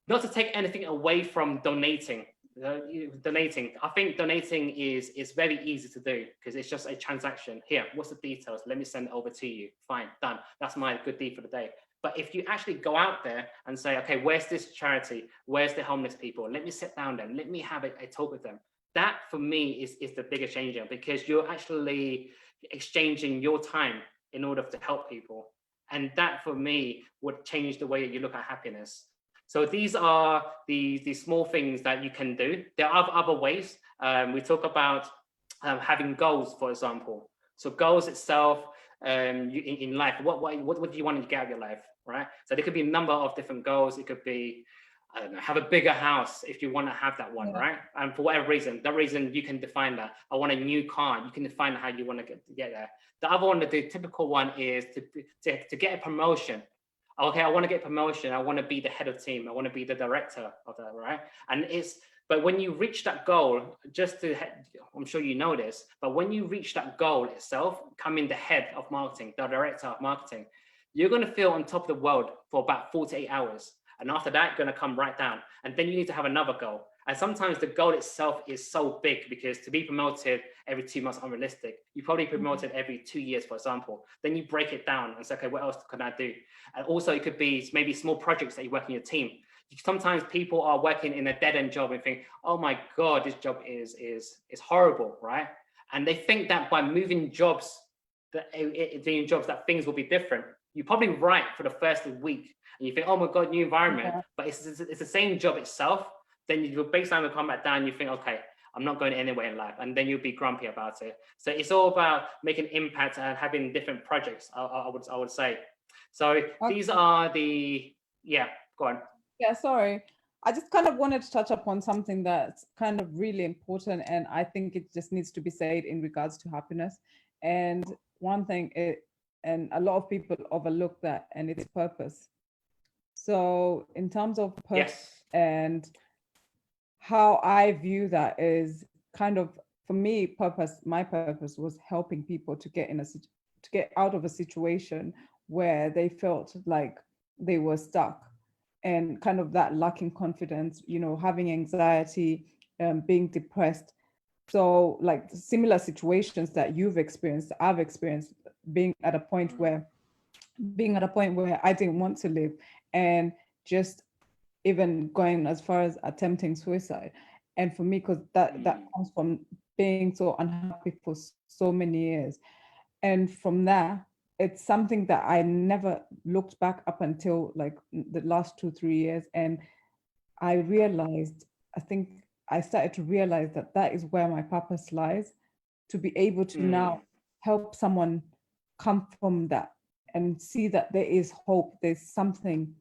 [SPEAKER 2] not to take anything away from donating, I think donating is very easy to do, because it's just a transaction. Here, what's the details? Let me send it over to you. Fine, done. That's my good deed for the day. But if you actually go out there and say, okay, where's this charity? Where's the homeless people? Let me sit down then. Let me have a talk with them. That for me is the biggest changer, because you're actually exchanging your time in order to help people. And that for me would change the way you look at happiness. So these are the small things that you can do. There are other ways. We talk about having goals, for example. So goals itself, in life, what do you want to get out of your life, right? So there could be a number of different goals. It could be, I don't know, have a bigger house if you want to have that one, right? And for whatever reason, that reason you can define that. I want a new car. You can define how you want to get there. The other one, the typical one, is to get a promotion. Okay, I want to get a promotion. I want to be the head of team. I want to be the director of that, right? But when you reach that goal, I'm sure you know this, but when you reach that goal itself, becoming the head of marketing, the director of marketing, you're going to feel on top of the world for about 48 hours. And after that, you're going to come right down. And then you need to have another goal. And sometimes the goal itself is so big, because to be promoted every 2 months is unrealistic. You probably promoted every 2 years, for example. Then you break it down and say, okay, what else can I do? And also it could be maybe small projects that you work in your team. Sometimes people are working in a dead-end job and think, oh my God, this job is horrible, right? And they think that by moving jobs, that things will be different. You're probably right for the first week, and you think, oh my God, new environment, but it's the same job itself. Then your baseline will come back down. You think, okay, I'm not going anywhere in life, and then you'll be grumpy about it. So it's all about making impact and having different projects, I would say. So these are go on.
[SPEAKER 1] Yeah, sorry. I just kind of wanted to touch upon something that's kind of really important, and I think it just needs to be said in regards to happiness. And one thing, and a lot of people overlook that, and it's purpose. So in terms of purpose, and how I view that is kind of, for me, my purpose was helping people to get out of a situation where they felt like they were stuck, and kind of that lacking confidence, having anxiety, being depressed. So like similar situations that you've experienced, I've experienced, being at a point where I didn't want to live, and just even going as far as attempting suicide. And for me, because that comes from being so unhappy for so many years. And from there, it's something that I never looked back up until like the last 2-3 years. And I started to realize that is where my purpose lies, to be able to now help someone come from that and see that there is hope, there's something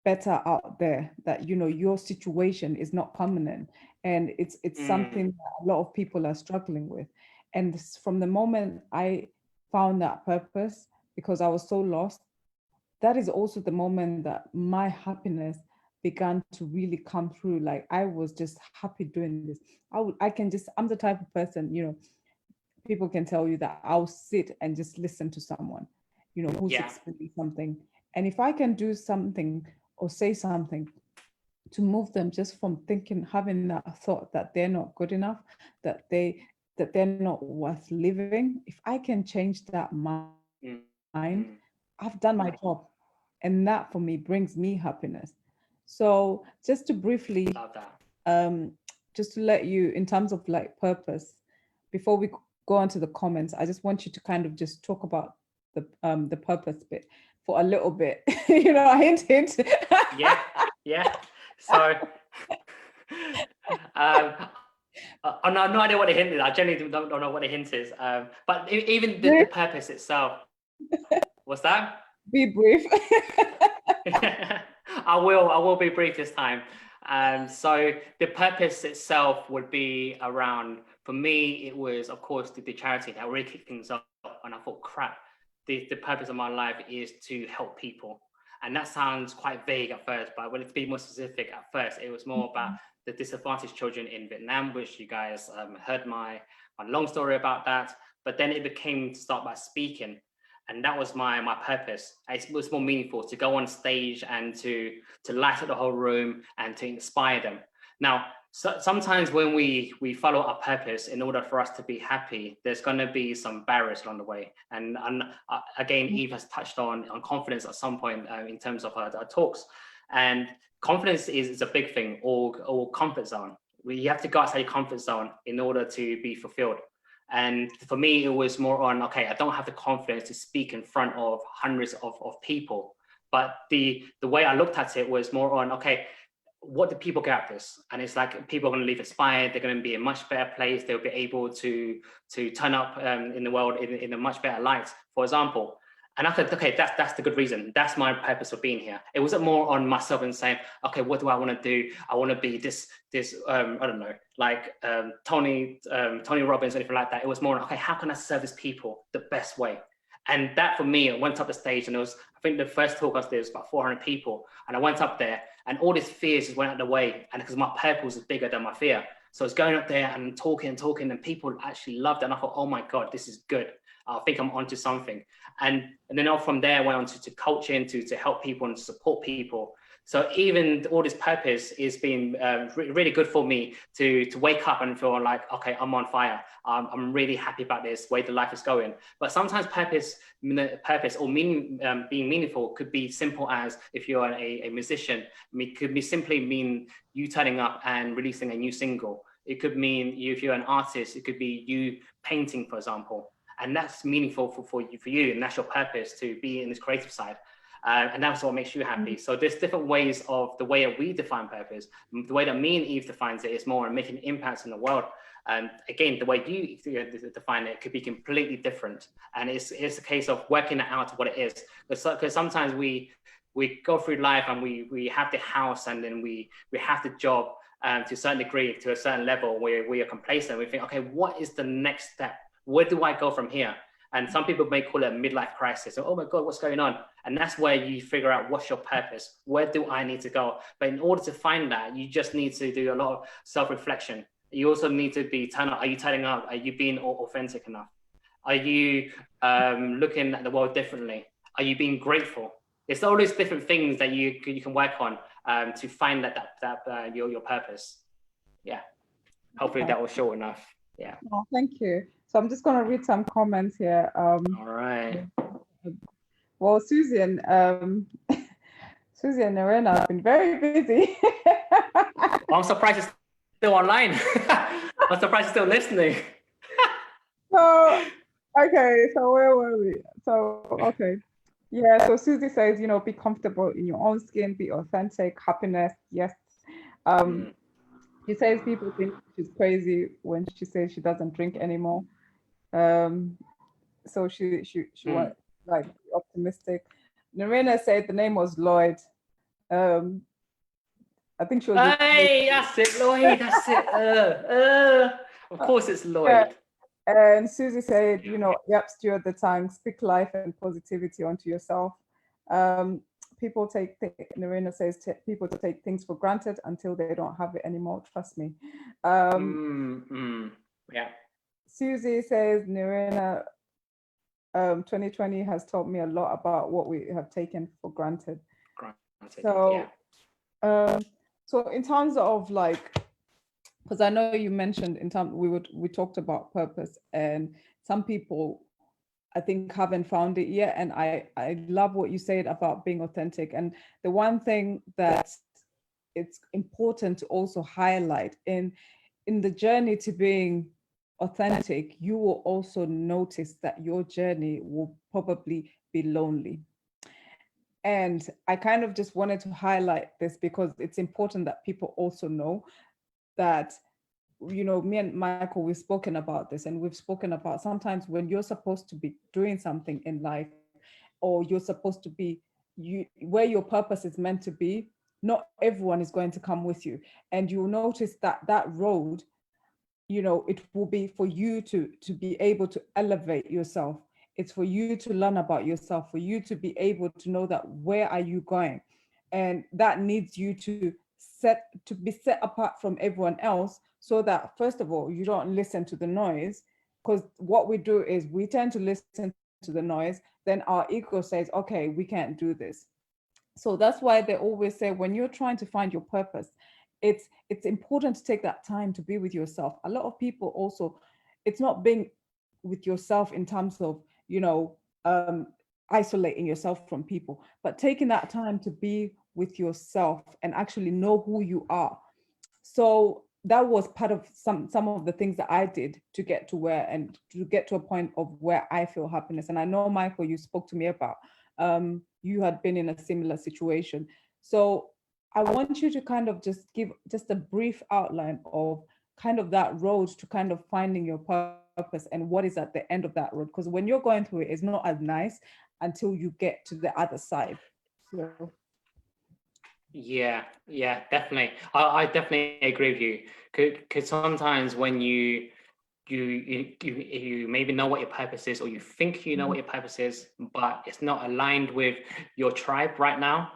[SPEAKER 1] better out there, that your situation is not permanent, and it's something that a lot of people are struggling with. And from the moment I found that purpose, because I was so lost, that is also the moment that my happiness began to really come through. Like I was just happy doing this. I'm the type of person, people can tell you that I'll sit and just listen to someone, who's explaining something. And if I can do something or say something to move them just from having that thought that they're not good enough, that they're not worth living, if I can change that mind, I've done my job, and that for me brings me happiness. So just to briefly,
[SPEAKER 2] Love that.
[SPEAKER 1] just to let you, in terms of like purpose, before we go on to the comments, I just want you to kind of just talk about the purpose bit for a little bit. A hint.
[SPEAKER 2] Yeah, yeah. So, um, I have no idea what the hint is. I genuinely don't know what the hint is. But even the purpose itself, what's that?
[SPEAKER 1] Be brief.
[SPEAKER 2] I will be brief this time. So the purpose itself would be around, for me, it was, of course, the charity that really kicked things up. And I thought, crap, the purpose of my life is to help people. And that sounds quite vague at first, but when it's be more specific at first, it was more about the disadvantaged children in Vietnam, which you guys heard my long story about that. But then it became to start by speaking. And that was my purpose. It was more meaningful to go on stage and to light up the whole room and to inspire them. Now, sometimes when we follow our purpose, in order for us to be happy, there's going to be some barriers along the way. And again, Eve has touched on confidence at some point in terms of her talks. And confidence is a big thing, or comfort zone. You have to go outside your comfort zone in order to be fulfilled. And for me, it was more on, okay, I don't have the confidence to speak in front of hundreds of people. But the way I looked at it was more on, okay, what do people get out of this? And it's like, people are going to leave inspired. They're going to be in a much better place. They'll be able to turn up in the world in a much better light, for example. And I thought, okay, that's the good reason. That's my purpose of being here. It wasn't more on myself and saying, okay, what do I want to do? I want to be this I don't know, like Tony Robbins or anything like that. It was more, okay, how can I service people the best way? And that for me, I went up the stage, and it was, I think the first talk I did was about 400 people. And I went up there, and all these fears just went out of the way. And because my purpose was bigger than my fear. So I was going up there and talking, and people actually loved it. And I thought, oh my God, this is good. I think I'm onto something. And then from there, I went on to coaching, to help people and support people. So even all this purpose is being really good for me to wake up and feel like, okay, I'm on fire. I'm really happy about this way the life is going. But sometimes purpose or being meaningful could be simple as, if you're a musician, it could be simply mean you turning up and releasing a new single. It could mean if you're an artist, it could be you painting, for example. And that's meaningful for you, and that's your purpose, to be in this creative side. And that's what makes you happy. So there's different ways of the way that we define purpose. The way that me and Eve defines it is more on making impacts in the world. And again, the way you define it could be completely different. And it's a case of working it out what it is. Because sometimes we go through life and we have the house, and then we have the job to a certain degree, to a certain level, where we are complacent. We think, okay, what is the next step? Where do I go from here? And some people may call it a midlife crisis. Oh my God, what's going on? And that's where you figure out, what's your purpose? Where do I need to go? But in order to find that, you just need to do a lot of self-reflection. You also need to be turning up. Are you turning up? Are you being authentic enough? Are you looking at the world differently? Are you being grateful? It's all these different things that you can work on to find that your purpose. Yeah. Hopefully that was short enough. Yeah.
[SPEAKER 1] Oh, thank you. So I'm just going to read some comments here.
[SPEAKER 2] All right.
[SPEAKER 1] Well, Susie and Narena have been very busy.
[SPEAKER 2] I'm surprised it's still online. I'm surprised it's still listening.
[SPEAKER 1] So, okay, so where were we? So, okay. Yeah, so Susie says, be comfortable in your own skin, be authentic, happiness. Yes. She says people think she's crazy when she says she doesn't drink anymore. So she went like optimistic. Narena said the name was Lloyd. I think she was.
[SPEAKER 2] Hey, that's it, Lloyd. That's it. Of course, it's Lloyd.
[SPEAKER 1] Yeah. And Susie said, yep, steward the tongue, speak life and positivity onto yourself. People Narena says, people to take things for granted until they don't have it anymore. Trust me.
[SPEAKER 2] Yeah.
[SPEAKER 1] Susie says, Narena, 2020 has taught me a lot about what we have taken for granted. So, yeah. So in terms of like, because I know you mentioned we talked about purpose, and some people I think haven't found it yet. And I love what you said about being authentic. And the one thing that it's important to also highlight in the journey to being authentic, you will also notice that your journey will probably be lonely. And I kind of just wanted to highlight this because it's important that people also know that, you know, me and Michael, we've spoken about this, and we've spoken about sometimes when you're supposed to be doing something in life, or you're supposed to be where your purpose is meant to be, not everyone is going to come with you. And you'll notice that that road, you know, it will be for you to be able to elevate yourself. It's for you to learn about yourself, for you to be able to know that where are you going. And that needs you to be set apart from everyone else, so that first of all, you don't listen to the noise. Because what we do is we tend to listen to the noise, then our ego says, okay, we can't do this. So that's why they always say when you're trying to find your purpose, it's important to take that time to be with yourself. A lot of people also, it's not being with yourself in terms of, you know, isolating yourself from people, but taking that time to be with yourself and actually know who you are. So that was part of some of the things that I did to get to where, and to get to a point of where I feel happiness. And I know, Michael, you spoke to me about you had been in a similar situation. So I want you to kind of just give just a brief outline of kind of that road to kind of finding your purpose and what is at the end of that road. Because when you're going through it, it's not as nice until you get to the other side. So
[SPEAKER 2] Yeah, definitely. I definitely agree with you. Because sometimes when you maybe know what your purpose is, or you think you know what your purpose is, but it's not aligned with your tribe right now,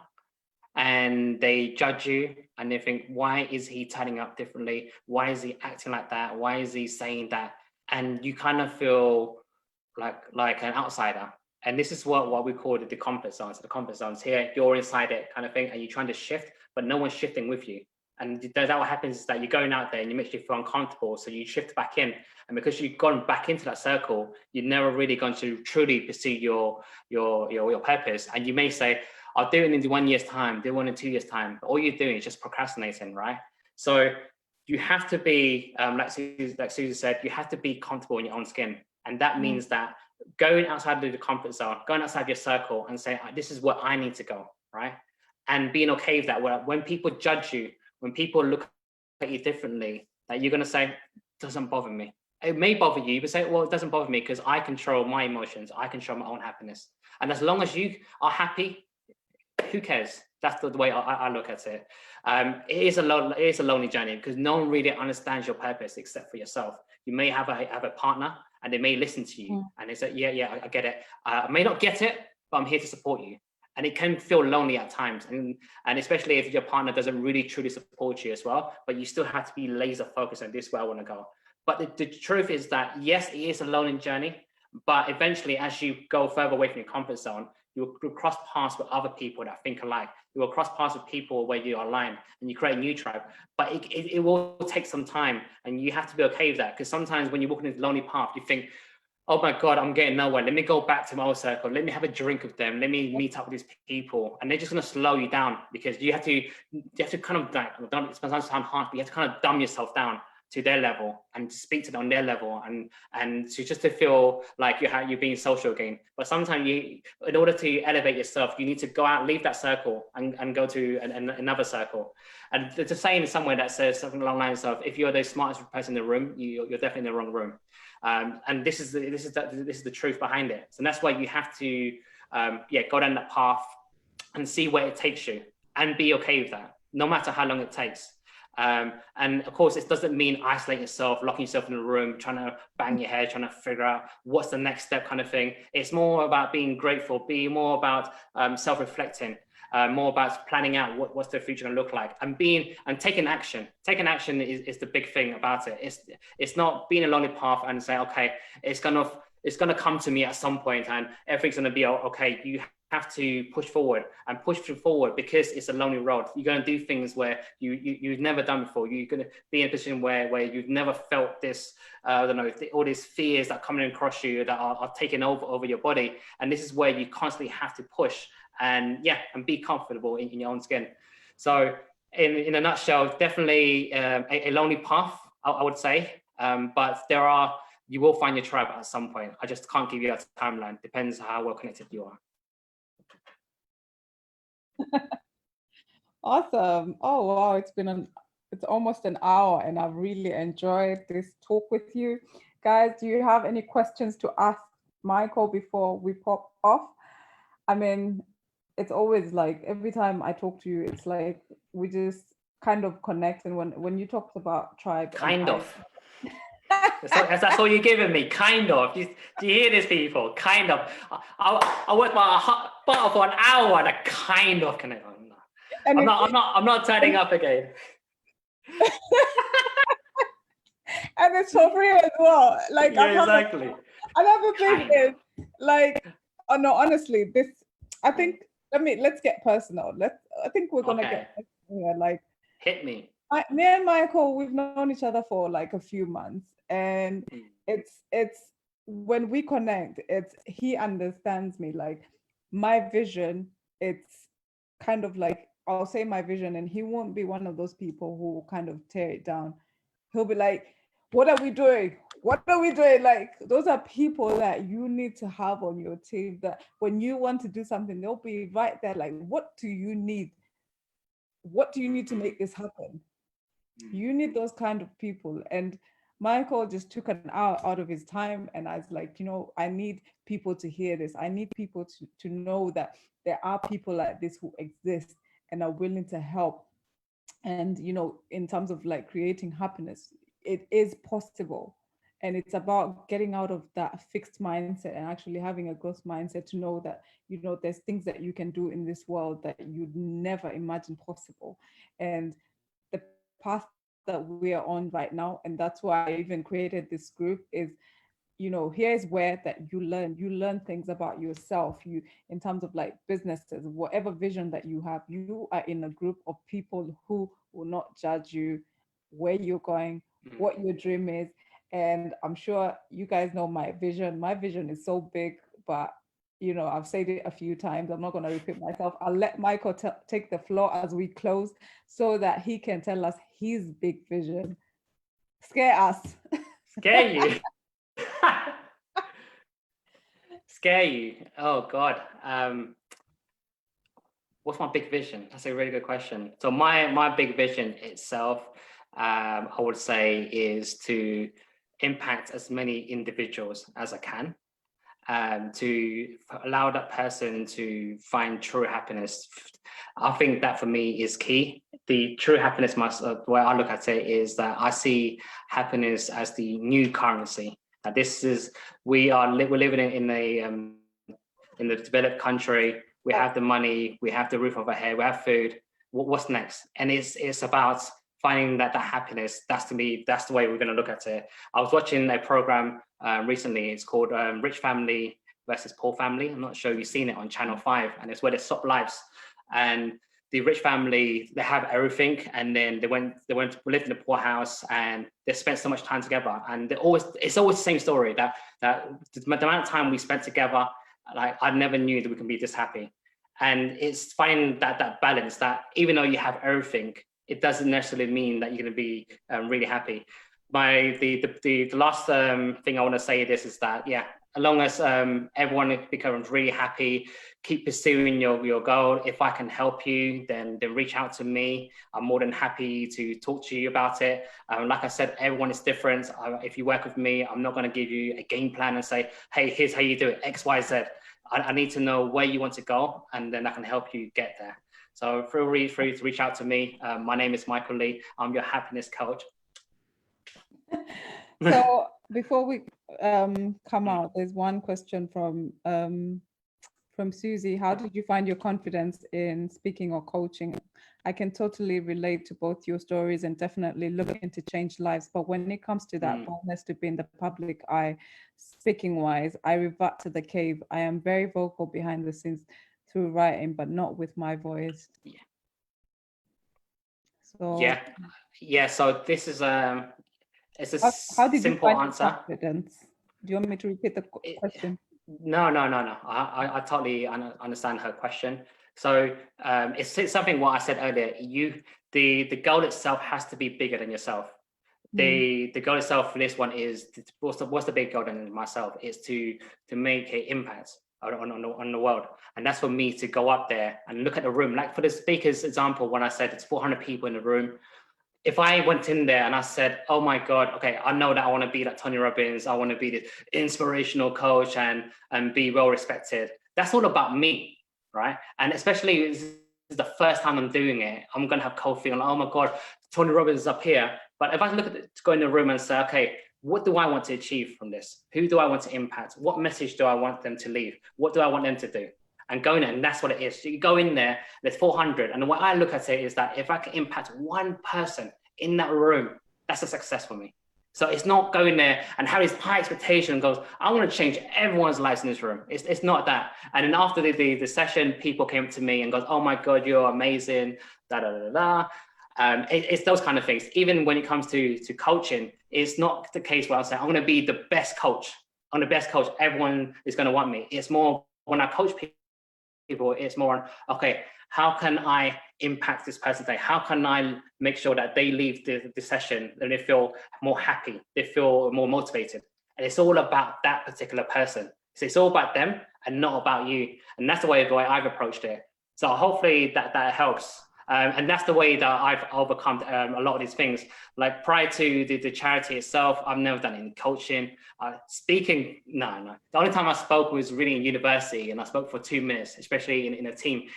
[SPEAKER 2] and they judge you and they think, why is he turning up differently? Why is he acting like that? Why is he saying that? And you kind of feel like an outsider. And this is what we call the comfort zones. The comfort zones here, you're inside it kind of thing, and you're trying to shift, but no one's shifting with you. And that what happens is that you're going out there and you make you feel uncomfortable, so you shift back in. And because you've gone back into that circle, you're never really going to truly pursue your purpose. And you may say, I'll do it in 1 year's time, do it in 2 years' time. But all you're doing is just procrastinating, right? So you have to be, like Susie said, you have to be comfortable in your own skin. And that means that going outside of the comfort zone, going outside your circle and saying, this is where I need to go, right? And being okay with that, where when people judge you, when people look at you differently, that you're going to say, doesn't bother me. It may bother you, but say, well, it doesn't bother me because I control my emotions. I control my own happiness. And as long as you are happy, who cares? That's the way I look at it. It is a lonely journey because no one really understands your purpose except for yourself. You may have a partner and they may listen to you and they say, yeah, I get it. I may not get it, but I'm here to support you. And it can feel lonely at times. And especially if your partner doesn't really truly support you as well, but you still have to be laser focused on this is where I want to go. But the truth is that, yes, it is a lonely journey, but eventually as you go further away from your comfort zone, you'll cross paths with other people that think alike. You will cross paths with people where you align and you create a new tribe. But it will take some time, and you have to be okay with that. Because sometimes when you walk in this lonely path, you think, oh my God, I'm getting nowhere. Let me go back to my old circle. Let me have a drink with them. Let me meet up with these people. And they're just going to slow you down because you have to kind of like, it sometimes sound harsh, but you have to kind of dumb yourself down to their level and to speak to them on their level and to just to feel like you're being social again. But sometimes in order to elevate yourself, you need to go out, leave that circle and go to another circle. And there's a saying somewhere that says something along the lines of, if you're the smartest person in the room, you're definitely in the wrong room. And this is the truth behind it. So that's why you have to go down that path and see where it takes you and be okay with that, no matter how long it takes. And of course, it doesn't mean isolating yourself, locking yourself in a room, trying to bang your head, trying to figure out what's the next step kind of thing. It's more about being grateful, being more about self-reflecting, more about planning out what's the future going to look like, and taking action. Taking action is the big thing about it. It's not being a lonely path and say, okay, it's gonna come to me at some point and everything's going to be okay. You have to push forward and push forward because it's a lonely road. You're going to do things where you've never done before. You're going to be in a position where you've never felt this, I don't know, all these fears that are coming across you that are taking over your body. And this is where you constantly have to push and be comfortable in your own skin. So in a nutshell, definitely a lonely path, I would say. But you will find your tribe at some point. I just can't give you a timeline. Depends how well connected you are.
[SPEAKER 1] Awesome. Oh, wow. It's almost an hour and I've really enjoyed this talk with you. Guys, do you have any questions to ask Michael before we pop off? I mean, it's always like every time I talk to you, it's like we just kind of connect. And when you talked about tribe,
[SPEAKER 2] kind of. That's all you're giving me. Kind of. Do you hear this, people? Kind of. I worked my butt for an hour and I kind of connect. I'm not turning up again.
[SPEAKER 1] And it's for free as well. Like,
[SPEAKER 2] yeah, exactly.
[SPEAKER 1] Another thing is like, oh no, honestly, I think let's get personal. I think we're gonna get personal. Like,
[SPEAKER 2] hit me.
[SPEAKER 1] Me and Michael, we've known each other for like a few months, and it's when we connect, he understands me. Like my vision, it's kind of like I'll say my vision, and he won't be one of those people who will kind of tear it down. He'll be like, what are we doing? What are we doing? Like, those are people that you need to have on your team, that when you want to do something, they'll be right there. Like, what do you need? What do you need to make this happen? You need those kind of people. And Michael just took an hour out of his time. And I was like, I need people to hear this. I need people to know that there are people like this who exist and are willing to help. And, in terms of like creating happiness, it is possible. And it's about getting out of that fixed mindset and actually having a growth mindset to know that, there's things that you can do in this world that you'd never imagine possible. And the path that we are on right now, and that's why I even created this group, is here's where that you learn things about yourself, you in terms of like businesses, whatever vision that you have, you are in a group of people who will not judge you, where you're going, what your dream is. And I'm sure you guys know my vision is so big, but I've said it a few times. I'm not going to repeat myself. I'll let Michael take the floor as we close so that he can tell us his big vision. Scare us.
[SPEAKER 2] Scare you. Scare you. Oh God. What's my big vision? That's a really good question. So my big vision itself, I would say, is to impact as many individuals as I can, to allow that person to find true happiness. I think that for me is key. The true happiness, the way I look at it is that I see happiness as the new currency. We're living in the developed country. We have the money, we have the roof over our head, we have food. What's next? And it's about finding that happiness. That's the way we're going to look at it. I was watching a program recently. It's called Rich Family versus Poor Family. I'm not sure if you've seen it on Channel 5, and it's where they swap lives. And the rich family, they have everything, and then they went to live in a poor house, and they spent so much time together. And it's always the same story, that the amount of time we spent together, like I never knew that we can be this happy. And it's finding that balance, that even though you have everything, it doesn't necessarily mean that you're going to be really happy. The last thing I want to say is that, as long as everyone becomes really happy, keep pursuing your goal. If I can help you, then reach out to me. I'm more than happy to talk to you about it. Like I said, everyone is different. If you work with me, I'm not going to give you a game plan and say, hey, here's how you do it, X, Y, Z. I need to know where you want to go, and then I can help you get there. So feel really free to reach out to me. My name is Michael Lee. I'm your happiness coach.
[SPEAKER 1] So before we come out, there's one question from Susie. How did you find your confidence in speaking or coaching? I can totally relate to both your stories and definitely looking to change lives. But when it comes to that boldness to be in the public eye, speaking wise, I revert to the cave. I am very vocal behind the scenes. through writing, but not with my voice.
[SPEAKER 2] Yeah.
[SPEAKER 1] So
[SPEAKER 2] So this is it's a
[SPEAKER 1] how did you
[SPEAKER 2] simple
[SPEAKER 1] find the
[SPEAKER 2] answer.
[SPEAKER 1] confidence? Do you want me to repeat the question?
[SPEAKER 2] No. I totally understand her question. So it's something what I said earlier. The goal itself has to be bigger than yourself. The goal itself for this one is what's the big goal than myself? Is to make an impact on the world, and that's for me to go up there and look at the room. Like for the speaker's example, when I said it's 400 people in the room. If I went in there and I said, oh my God, okay, I know that I want to be like Tony Robbins, I want to be the inspirational coach and be well respected. That's all about me, right? And especially this is the first time I'm doing it, I'm going to have cold feet. Oh my God, Tony Robbins is up here. But if I look at it, go in the room and say, okay, what do I want to achieve from this? Who do I want to impact? What message do I want them to leave? What do I want them to do? And go in there, and that's what it is. So you go in there, there's 400. And the way I look at it is that if I can impact one person in that room, that's a success for me. So it's not going there and have this high expectation and goes, I want to change everyone's lives in this room. It's not that. And then after the session, people came to me and goes, oh my God, you're amazing, da da da da. It's those kind of things. Even when it comes to coaching, it's not the case where I say, I'm going to be the best coach. I'm the best coach. Everyone is going to want me. It's more when I coach people, it's more on, okay, how can I impact this person today? How can I make sure that they leave the session and they feel more happy, they feel more motivated? And it's all about that particular person. So it's all about them and not about you. And that's the way I've approached it. So hopefully that helps. And that's the way that I've overcome a lot of these things. Like prior to the charity itself, I've never done any coaching. Speaking, no. The only time I spoke was really in university, and I spoke for 2 minutes, especially in a team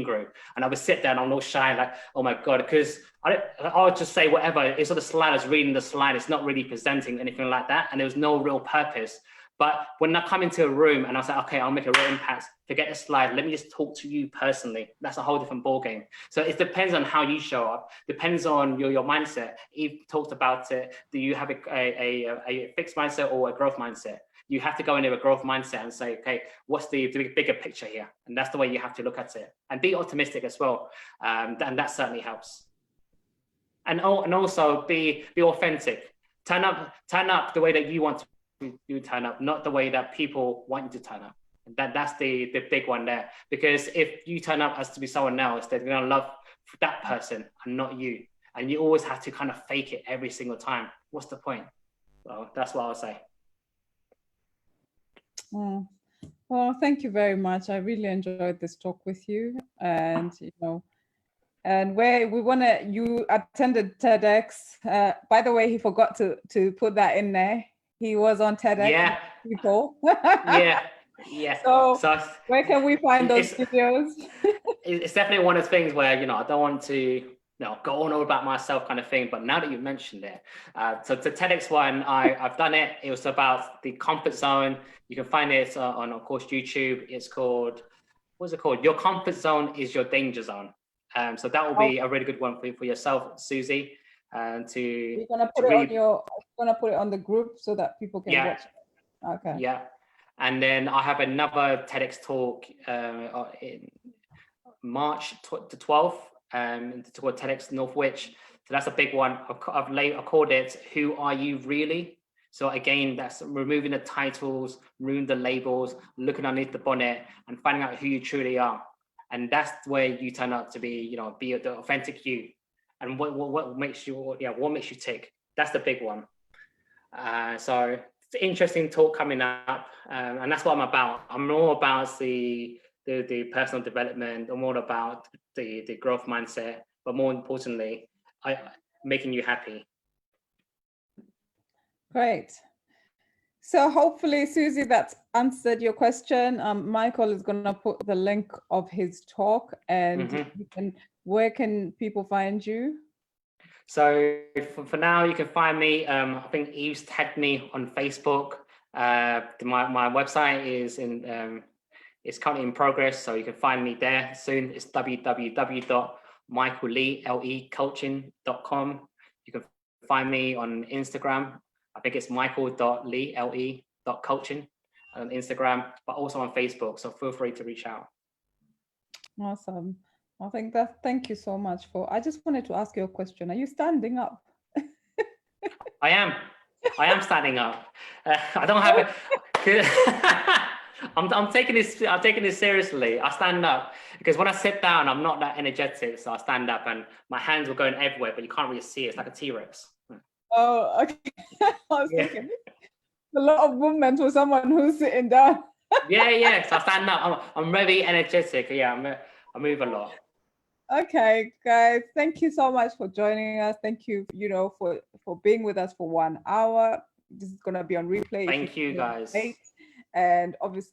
[SPEAKER 2] group. And I would sit there and I'm all shy, like, oh my God, because I would just say whatever. It's sort of slide, I was reading the slide. It's not really presenting anything like that. And there was no real purpose. But when I come into a room and I say, okay, I'll make a real impact, forget the slide, let me just talk to you personally. That's a whole different ballgame. So it depends on how you show up, depends on your mindset. Eve talked about it. Do you have a fixed mindset or a growth mindset? You have to go into a growth mindset and say, okay, what's the bigger picture here? And that's the way you have to look at it. And be optimistic as well. And that certainly helps. And also be authentic. Turn up the way that you want to turn up, not the way that people want you to turn up. That's the big one there. Because if you turn up as to be someone else, they're going to love that person and not you. And you always have to kind of fake it every single time. What's the point? So that's what I'll say.
[SPEAKER 1] Well, thank you very much. I really enjoyed this talk with you. And, and you attended TEDx. By the way, he forgot to put that in there. He was on TEDx.
[SPEAKER 2] Yeah.
[SPEAKER 1] People.
[SPEAKER 2] Yeah.
[SPEAKER 1] So where can we find those videos?
[SPEAKER 2] It's definitely one of the things where, I don't want to go on all about myself kind of thing. But now that you mentioned it, so the TEDx one, I've done it. It was about the comfort zone. You can find it on, of course, YouTube. It's called, what's it called? Your comfort zone is your danger zone. So that will be a really good one for yourself, Susie. You're
[SPEAKER 1] gonna put it on the group so that people can watch it. Okay.
[SPEAKER 2] Yeah. And then I have another TEDx talk in March the 12th, to TEDx Northwich. So that's a big one. I've called it "Who Are You Really?" So again, that's removing the titles, removing the labels, looking underneath the bonnet, and finding out who you truly are. And that's where you turn out to be, be the authentic you. And what makes you, what makes you tick? That's the big one. So it's an interesting talk coming up, and that's what I'm about. I'm more about the personal development. I'm more about the growth mindset, but more importantly, making you happy.
[SPEAKER 1] Great. So hopefully, Susie, that's answered your question. Michael is going to put the link of his talk, and where can people find you? So
[SPEAKER 2] for now, you can find me. I think Eve's tagged me on Facebook. My website is it's currently in progress, so you can find me there soon. It's www.michaelleecoaching.com. You can find me on Instagram. I think it's michael.lee.coaching on Instagram, but also on Facebook. So feel free to reach out.
[SPEAKER 1] Awesome. I think thank you so much for, I just wanted to ask you a question. Are you standing up?
[SPEAKER 2] I am standing up. I don't have it. I'm taking this seriously. I stand up because when I sit down, I'm not that energetic. So I stand up and my hands were going everywhere, but you can't really see it. It's like a T-Rex.
[SPEAKER 1] Oh, okay. I was
[SPEAKER 2] Yeah.
[SPEAKER 1] thinking a lot of movement for someone who's sitting down.
[SPEAKER 2] Yeah. So I stand up. I'm very energetic. Yeah, I move a lot.
[SPEAKER 1] Okay, guys, thank you so much for joining us. Thank you, for being with us for 1 hour. This is gonna be on replay.
[SPEAKER 2] Thank you, guys.
[SPEAKER 1] And obviously